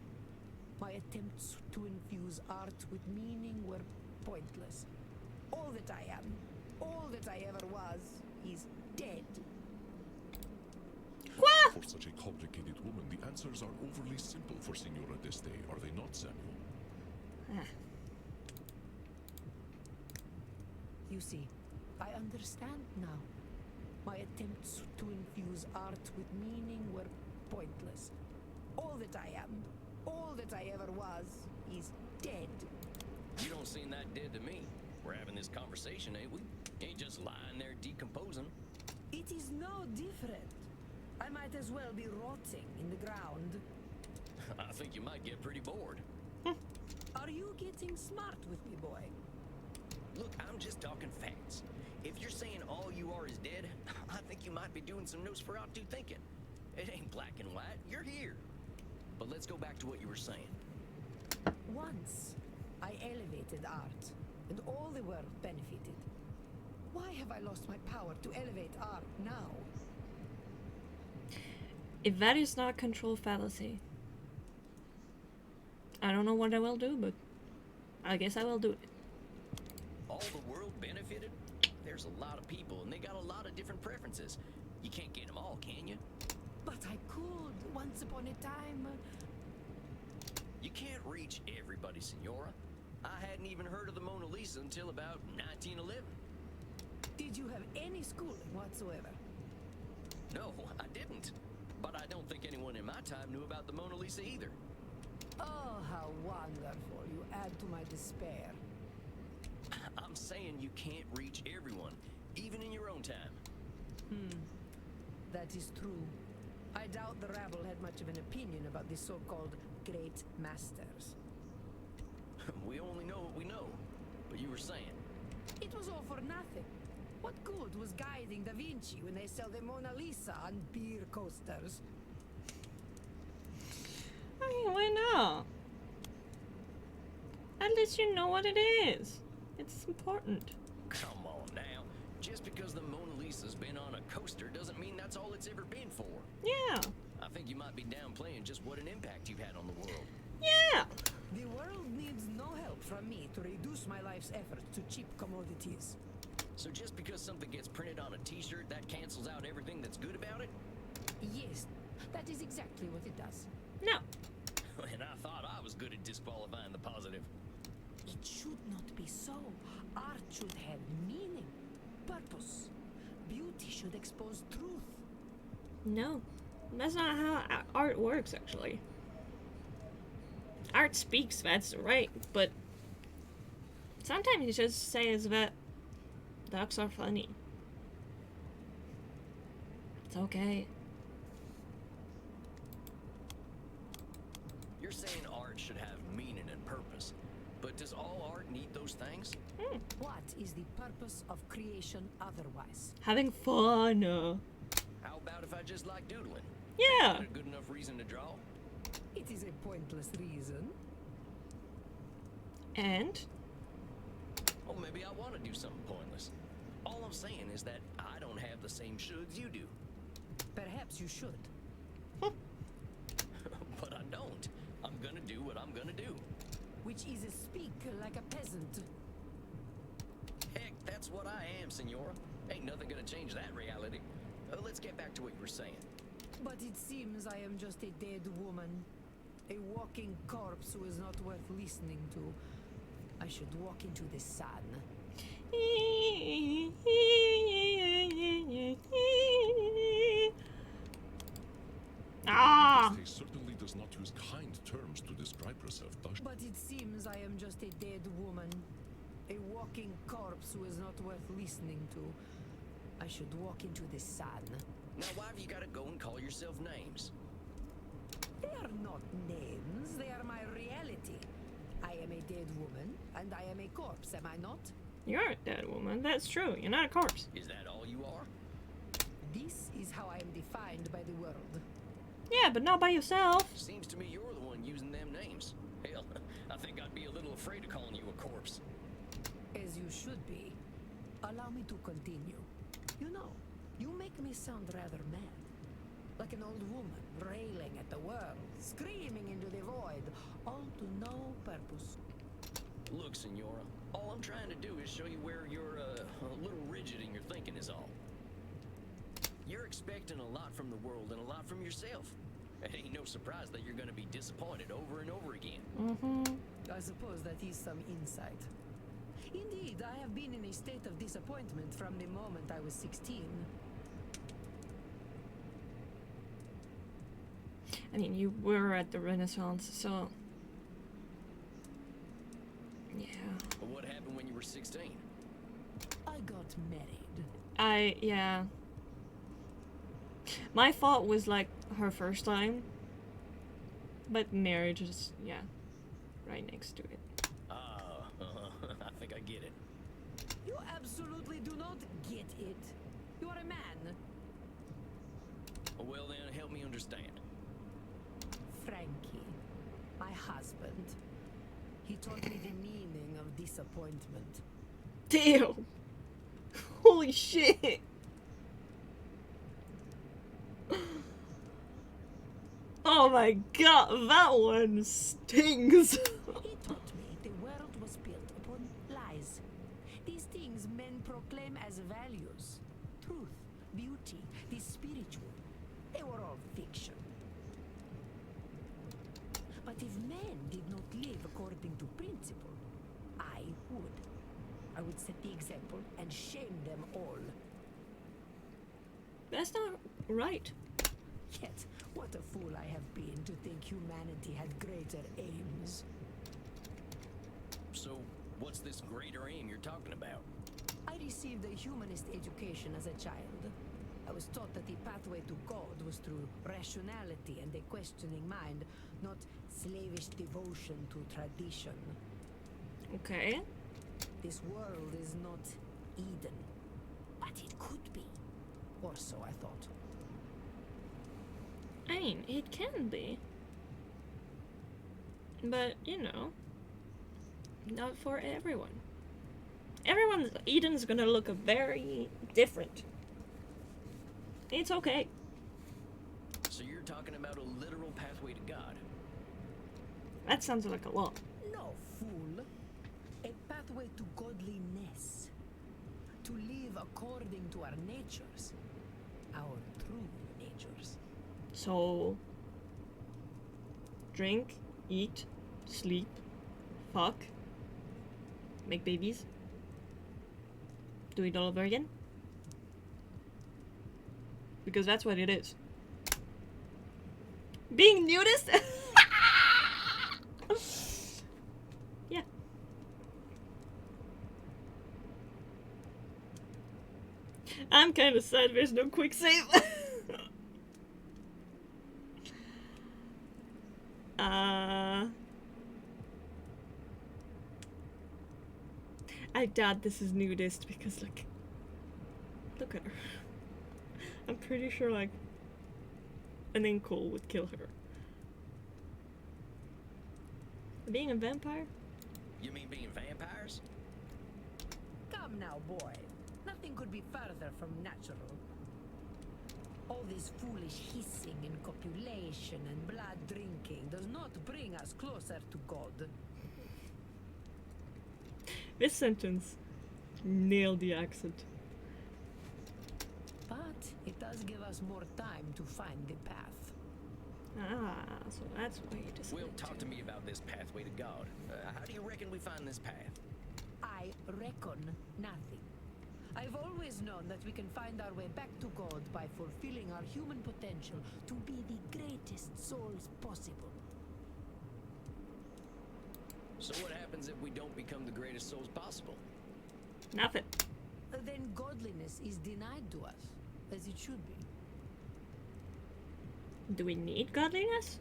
My attempts to infuse art with meaning were pointless. All that I am, all that I ever was, is dead. What? For such a complicated woman, the answers are overly simple for Signora Deste, are they not, Samuel? You see, I understand now. My attempts to infuse art with meaning were pointless. All that I am, all that I ever was, is dead. You don't seem that dead to me. We're having this conversation, ain't we? Ain't just lying there decomposing. It is no different. I might as well be rotting in the ground. I think you might get pretty bored. Are you getting smart with me, boy? Look, I'm just talking facts. If you're saying all you are is dead, I think you might be doing some Nosferatu thinking. It ain't black and white. You're here. But let's go back to what you were saying. Once, I elevated art, and all the world benefited. Why have I lost my power to elevate art now? If that is not control fallacy, I don't know what I will do, but I guess I will do it. All the world benefited? There's a lot of people, and they got a lot of different preferences. You can't get them all, can you? But I could, once upon a time. You can't reach everybody, Signora. I hadn't even heard of the Mona Lisa until about 1911. Did you have any schooling whatsoever? No, I didn't. But I don't think anyone in my time knew about the Mona Lisa either. Oh, how wonderful. You add to my despair. I'm saying you can't reach everyone, even in your own time. That is true. I doubt the rabble had much of an opinion about the so-called great masters. We only know what we know. But you were saying. It was all for nothing. What good was guiding Da Vinci when they sell the Mona Lisa on beer coasters? I mean, why not? At least you know what it is. It's important. Come on now. Just because the Mona Lisa's been on a coaster doesn't mean that's all it's ever been for. Yeah. I think you might be downplaying just what an impact you've had on the world. Yeah. The world needs no help from me to reduce my life's efforts to cheap commodities. So just because something gets printed on a t-shirt, that cancels out everything that's good about it? Yes, that is exactly what it does. No. And I thought I was good at disqualifying the positive. It should not be so. Art should have meaning, purpose. Beauty should expose truth. No. That's not how art works, actually. Art speaks, that's right, but sometimes he just says that ducks are funny. It's okay. You're saying art should have meaning and purpose, but does all art need those things? What is the purpose of creation otherwise? Having fun. How about if I just like doodling? Yeah. Is that a good enough reason to draw? It is a pointless reason. And? Or maybe I want to do something pointless. All I'm saying is that I don't have the same shoulds you do. Perhaps you should. But I don't. I'm gonna do what I'm gonna do. Which is speak like a peasant. Heck, that's what I am, Senora. Ain't nothing gonna change that reality. Let's get back to what you were saying. But it seems I am just a dead woman. A walking corpse who is not worth listening to. I should walk into the sun. Ah! He certainly does not use kind terms to describe herself, does she? But it seems I am just a dead woman. A walking corpse who is not worth listening to. I should walk into the sun. Now, why have you gotta go and call yourself names? They are not names, they are my reality. I am a dead woman, and I am a corpse, am I not? You're a dead woman. That's true. You're not a corpse. Is that all you are? This is how I am defined by the world. Yeah, but not by yourself. Seems to me you're the one using them names. Hell, I think I'd be a little afraid of calling you a corpse. As you should be. Allow me to continue. You know, you make me sound rather mad. Like an old woman, railing at the world, screaming into the void, all to no purpose. Look, Senora, all I'm trying to do is show you where you're a little rigid in your thinking is all. You're expecting a lot from the world and a lot from yourself. It ain't no surprise that you're gonna be disappointed over and over again. I suppose that is some insight. Indeed, I have been in a state of disappointment from the moment I was 16. I mean, you were at the Renaissance, so... Yeah. But what happened when you were 16? I got married. Yeah. My fault was, like, her first time. But marriage is, yeah, right next to it. I think I get it. You absolutely do not get it. You are a man. Well then, help me understand. Frankie, my husband. He taught me the meaning of disappointment. Damn! Holy shit! Oh my god, that one stings! He taught me the world was built upon lies. These things men proclaim as values. Truth, beauty, the spiritual. They were all fiction. But if men did not live according to principle, I would. I would set the example and shame them all. That's not right. Yet, what a fool I have been to think humanity had greater aims. So, what's this greater aim you're talking about? I received a humanist education as a child. I was taught that the pathway to God was through rationality and a questioning mind, not slavish devotion to tradition. Okay. This world is not Eden, but it could be. Or so I thought. I mean, it can be. But, you know, not for everyone. Everyone's Eden's gonna look very different. It's okay. So you're talking about a literal pathway to God? That sounds like a lot. No, fool. A pathway to godliness. To live according to our natures. Our true natures. So, drink, eat, sleep, fuck, make babies, do it all over again. Because that's what it is. Being nudist? I'm kind of sad there's no quick save. I doubt this is nudist because look at her. I'm pretty sure like an ankle would kill her. Being a vampire? You mean being vampires? Come now, boy. Nothing could be further from natural. All this foolish hissing and copulation and blood drinking does not bring us closer to God. This sentence nailed the accent. But it does give us more time to find the path. Ah, so that's why you decided Will, talk to me about this pathway to God. How do you reckon we find this path? I reckon nothing. I've always known that we can find our way back to God by fulfilling our human potential to be the greatest souls possible. So what happens if we don't become the greatest souls possible? Nothing. Then godliness is denied to us, as it should be. Do we need godliness?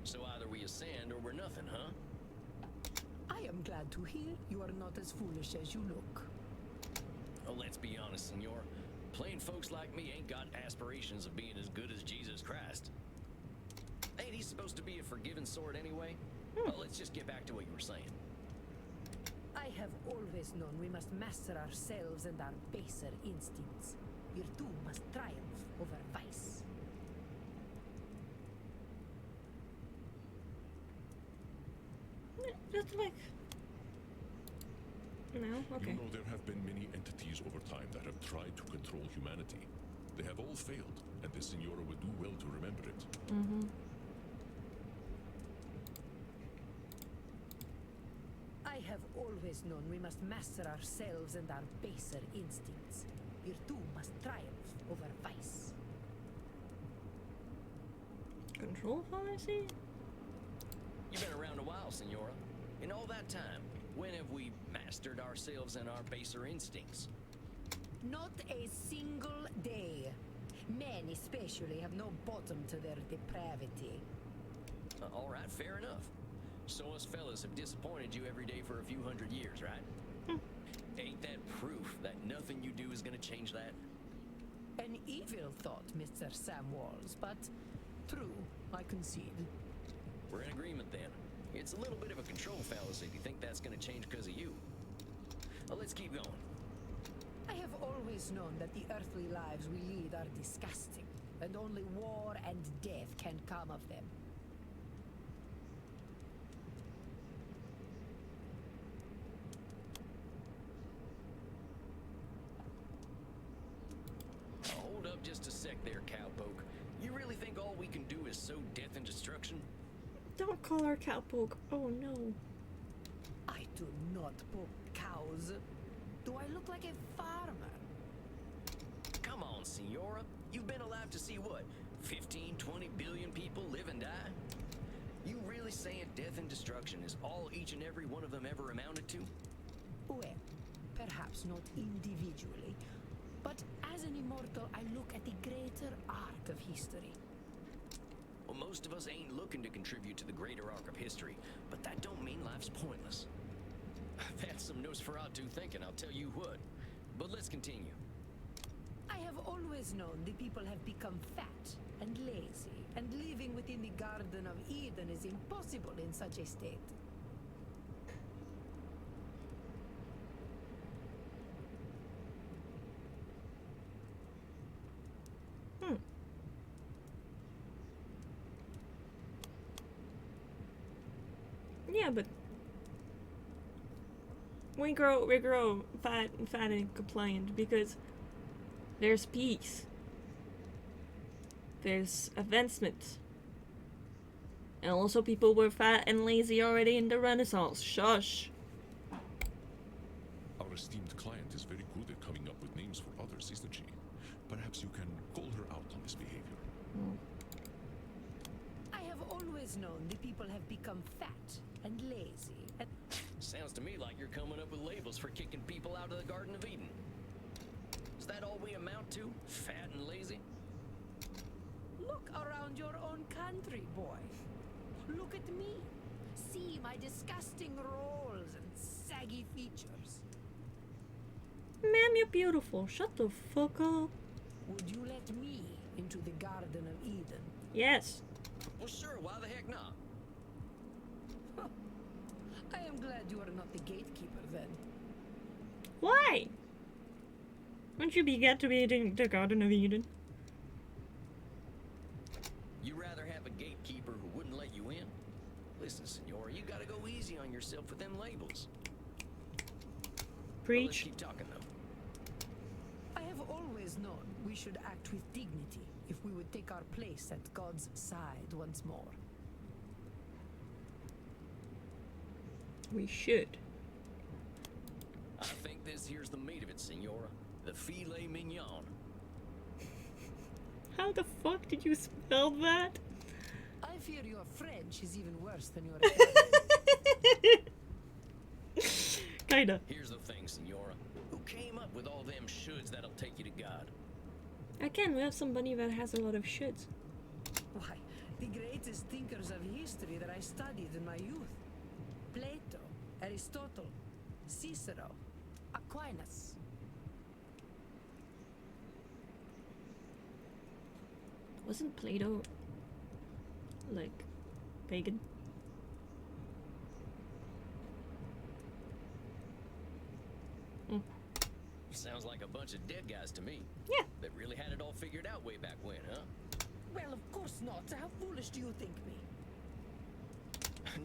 So either we ascend or we're nothing, huh? I am glad to hear you are not as foolish as you look. Oh, let's be honest, senor. Plain folks like me ain't got aspirations of being as good as Jesus Christ. Ain't he supposed to be a forgiving sort anyway? Well, let's just get back to what you were saying. I have always known we must master ourselves and our baser instincts. Virtue must triumph over vice. Just like... No? Okay. You know, there have been many entities over time that have tried to control humanity. They have all failed, and the Signora would do well to remember it. Mm-hmm. I have always known we must master ourselves and our baser instincts. Virtue must triumph over vice. Control policy? You've been around a while, senora. In all that time, when have we mastered ourselves and our baser instincts? Not a single day. Men especially have no bottom to their depravity. All right, fair enough. So us fellas have disappointed you every day for a few hundred years, right? Ain't that proof that nothing you do is gonna change that? An evil thought, Mr. Sam Walls, but true, I concede. We're in agreement then. It's a little bit of a control fallacy if you think that's gonna change because of you. Well, let's keep going. I have always known that the earthly lives we lead are disgusting, and only war and death can come of them. Hold up just a sec there, cowpoke. You really think all we can do is sow death and destruction? Don't call her cowpoke. Oh no. I do not poke cows. Do I look like a farmer? Come on, senora. You've been alive to see what? 15, 20 billion people live and die? You really saying death and destruction is all each and every one of them ever amounted to? Well, perhaps not individually, but as an immortal, I look at the greater arc of history. Well, most of us ain't looking to contribute to the greater arc of history, but that don't mean life's pointless. That's some Nosferatu thinking, I'll tell you what. But let's continue. I have always known the people have become fat and lazy, and living within the Garden of Eden is impossible in such a state. Yeah, but we grow fat and compliant because there's peace. There's advancement. And also people were fat and lazy already in the Renaissance. Shush. Our esteemed client is very good at coming up with names for others, isn't she? Perhaps you can call her out on this behavior. I have always known the people have become fat and lazy. And Sounds to me like you're coming up with labels for kicking people out of the Garden of Eden. Is that all all we amount to? Fat and lazy? Look around your own country, boy. Look at me. See my disgusting rolls and saggy features. Ma'am, you're beautiful. Shut the fuck up. Would you let me into the Garden of Eden? Yes. Well, sure, why the heck not? I am glad you are not the gatekeeper then. Why? Wouldn't you be get to be in the Garden of Eden? You rather have a gatekeeper who wouldn't let you in? Listen, senor, you gotta go easy on yourself with them labels. Well, let's Preach. keep talking, though. I have always known we should act with dignity if we would take our place at God's side once more. We should. I think this here's the meat of it, senora. The filet mignon. How the fuck did you spell that? I fear your French is even worse than your Italian. Kinda. Here's the thing, senora. Who came up with all them shoulds that'll take you to God? Again, we have somebody that has a lot of shoulds. Why, the greatest thinkers of history that I studied in my youth. Plato, Aristotle, Cicero, Aquinas. Wasn't Plato like pagan? Sounds like a bunch of dead guys to me. Yeah. That really had it all figured out way back when, huh? Well, of course not. How foolish do you think me?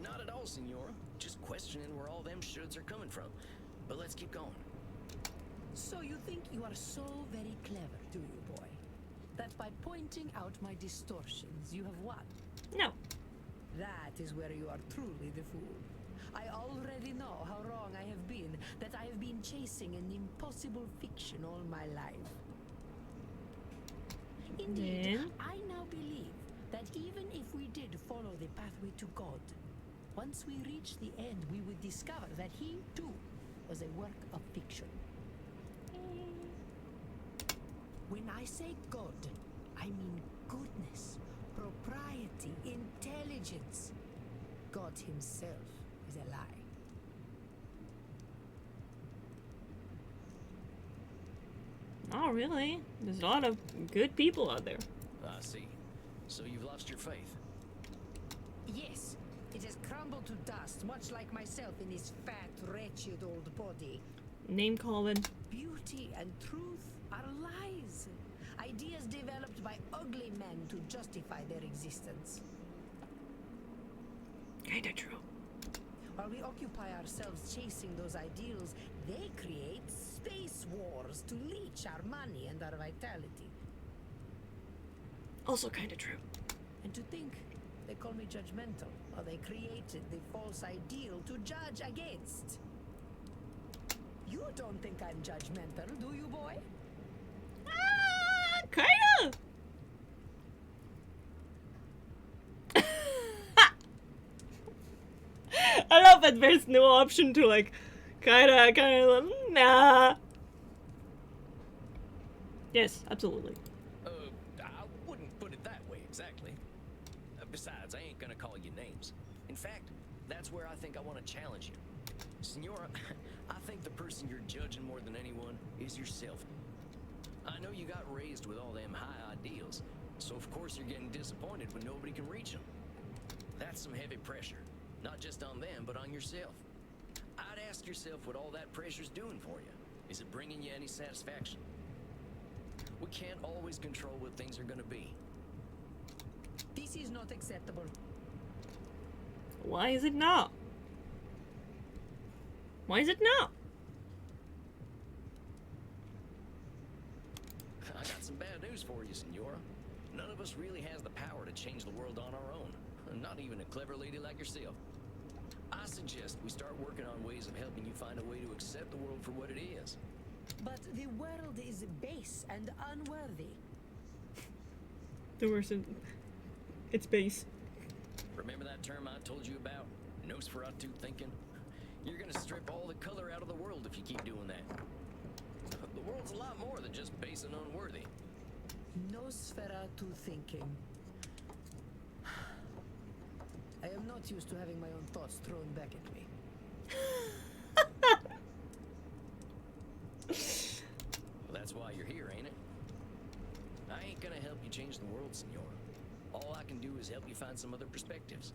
Not at all, senora. Just questioning where all them shoulds are coming from. But let's keep going. So you think you are so very clever, do you, boy? That by pointing out my distortions, you have won? No. That is where you are truly the fool. I already know how wrong I have been, that I have been chasing an impossible fiction all my life. Indeed, Then? I now believe that even if we did follow the pathway to God, once we reach the end, we would discover that he, too, was a work of fiction. When I say God, I mean goodness, propriety, intelligence. God himself is a lie. Not really. There's a lot of good people out there. I see. So you've lost your faith. Yes, it has crumbled to dust, much like myself in this fat, wretched old body. Name calling. Beauty and truth are lies. Ideas developed by ugly men to justify their existence. Kinda true. While we occupy ourselves chasing those ideals, they create space wars to leech our money and our vitality. Also kinda true. And to think they call me judgmental, or they created the false ideal to judge against. You don't think I'm judgmental, do you, boy? Kinda. I love that there's no option to like, kinda, nah. Yes, absolutely. I wouldn't put it that way exactly. Besides, I ain't gonna call you names. In fact, that's where I think I want to challenge you. Senora, I think the person you're judging more than anyone is yourself. I know you got raised with all them high ideals, so of course you're getting disappointed when nobody can reach them. That's some heavy pressure, not just on them, but on yourself. I'd ask yourself what all that pressure's doing for you. Is it bringing you any satisfaction? We can't always control what things are gonna be. This is not acceptable. Why is it not? Why is it not? I got some bad news for you, senora. None of us really has the power to change the world on our own. Not even a clever lady like yourself. I suggest we start working on ways of helping you find a way to accept the world for what it is. But the world is base and unworthy. The worst. It's base. Remember that term I told you about? Nosferatu thinking? You're gonna strip all the color out of the world if you keep doing that. The world's a lot more than just base and unworthy. Nosferatu thinking. I am not used to having my own thoughts thrown back at me. Well, that's why you're here, ain't it? I ain't gonna help you change the world, senor. All I can do is help you find some other perspectives.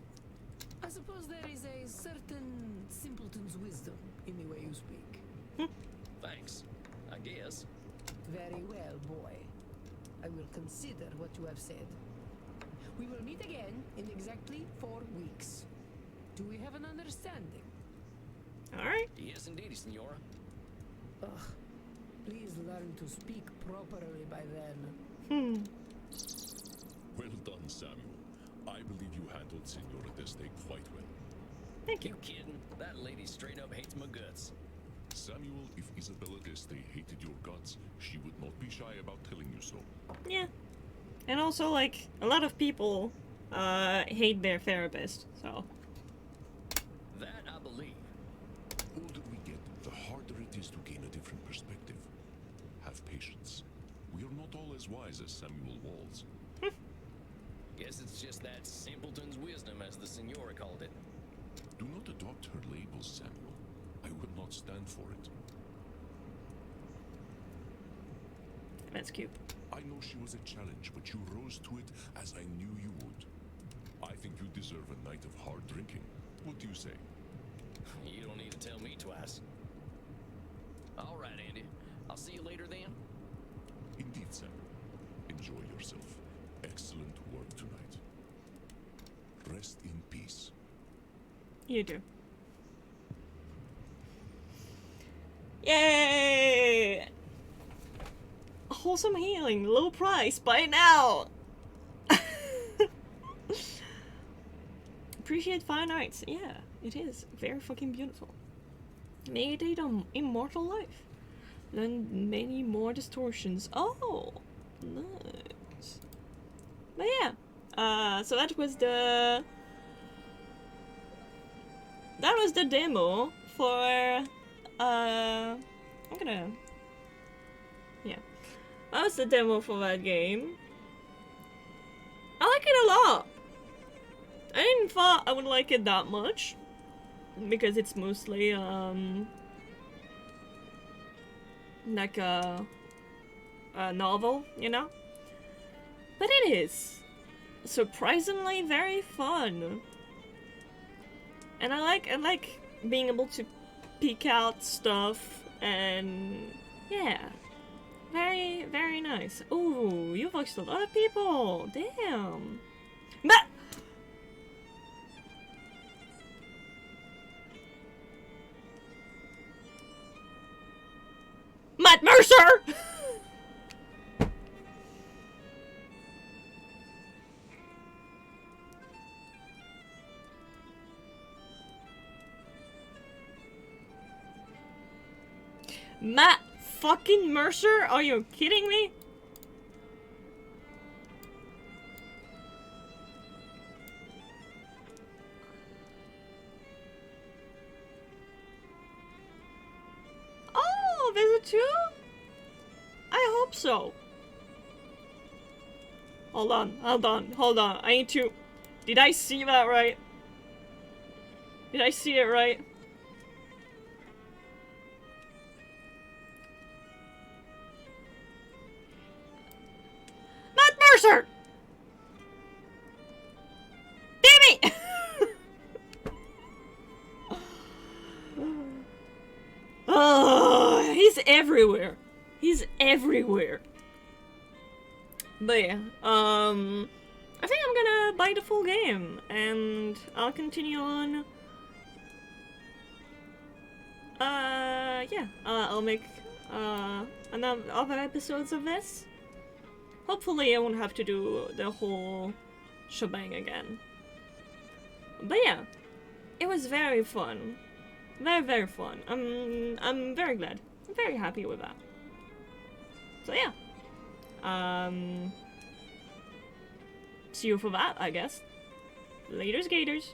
I suppose there is a certain simpleton's wisdom in the way you speak. Thanks, I guess. Very well, boy. I will consider what you have said. We will meet again in exactly 4 weeks. Do we have an understanding? Alright. Yes, indeedy, senora. Ugh. Please learn to speak properly by then. Well done, Samuel. I believe you handled Senora Deste quite well. Thank you. You kidding? That lady straight up hates my guts. Samuel, if Isabella Deste hated your guts, she would not be shy about telling you so. Yeah. And also, like, a lot of people hate their therapist, so. That I believe. The older we get, the harder it is to gain a different perspective. Have patience. We are not all as wise as Samuel Walls. Guess it's just that simpleton's wisdom, as the senora called it. Do not adopt her labels, Samuel. I would not stand for it. That's cute. I know she was a challenge, but you rose to it as I knew you would. I think you deserve a night of hard drinking. What do you say? You don't need to tell me twice. All right, Andy. I'll see you later then. Indeed, Samuel. Enjoy yourself. Excellent work tonight. Rest in peace. You do. Yay! Wholesome healing, low price, buy it now! Appreciate fine arts. Yeah, it is. Very fucking beautiful. Meditate on immortal life. Learn many more distortions. Oh! Nice. But yeah. So that was the... That was the demo for... I'm gonna... Yeah. That was the demo for that game. I like it a lot. I didn't thought I would like it that much. Because it's mostly, like a novel, you know? But it is surprisingly very fun. And I like being able to peek out stuff and yeah. Very, very nice. Ooh, you voiced a lot of people. Damn. But Matt Mercer! Matt fucking Mercer? Are you kidding me? Oh, there's a 2? I hope so. Hold on. I need to... Did I see that right? Did I see it right? Matt Mercer! Damn it! Oh, he's everywhere. He's everywhere. But yeah, I think I'm gonna buy the full game, and I'll continue on. Yeah, I'll make, other episodes of this. Hopefully I won't have to do the whole shebang again. But yeah, it was very fun. Very, very fun. I'm very glad. I'm very happy with that. So yeah. See you for that, I guess. Laters, gators.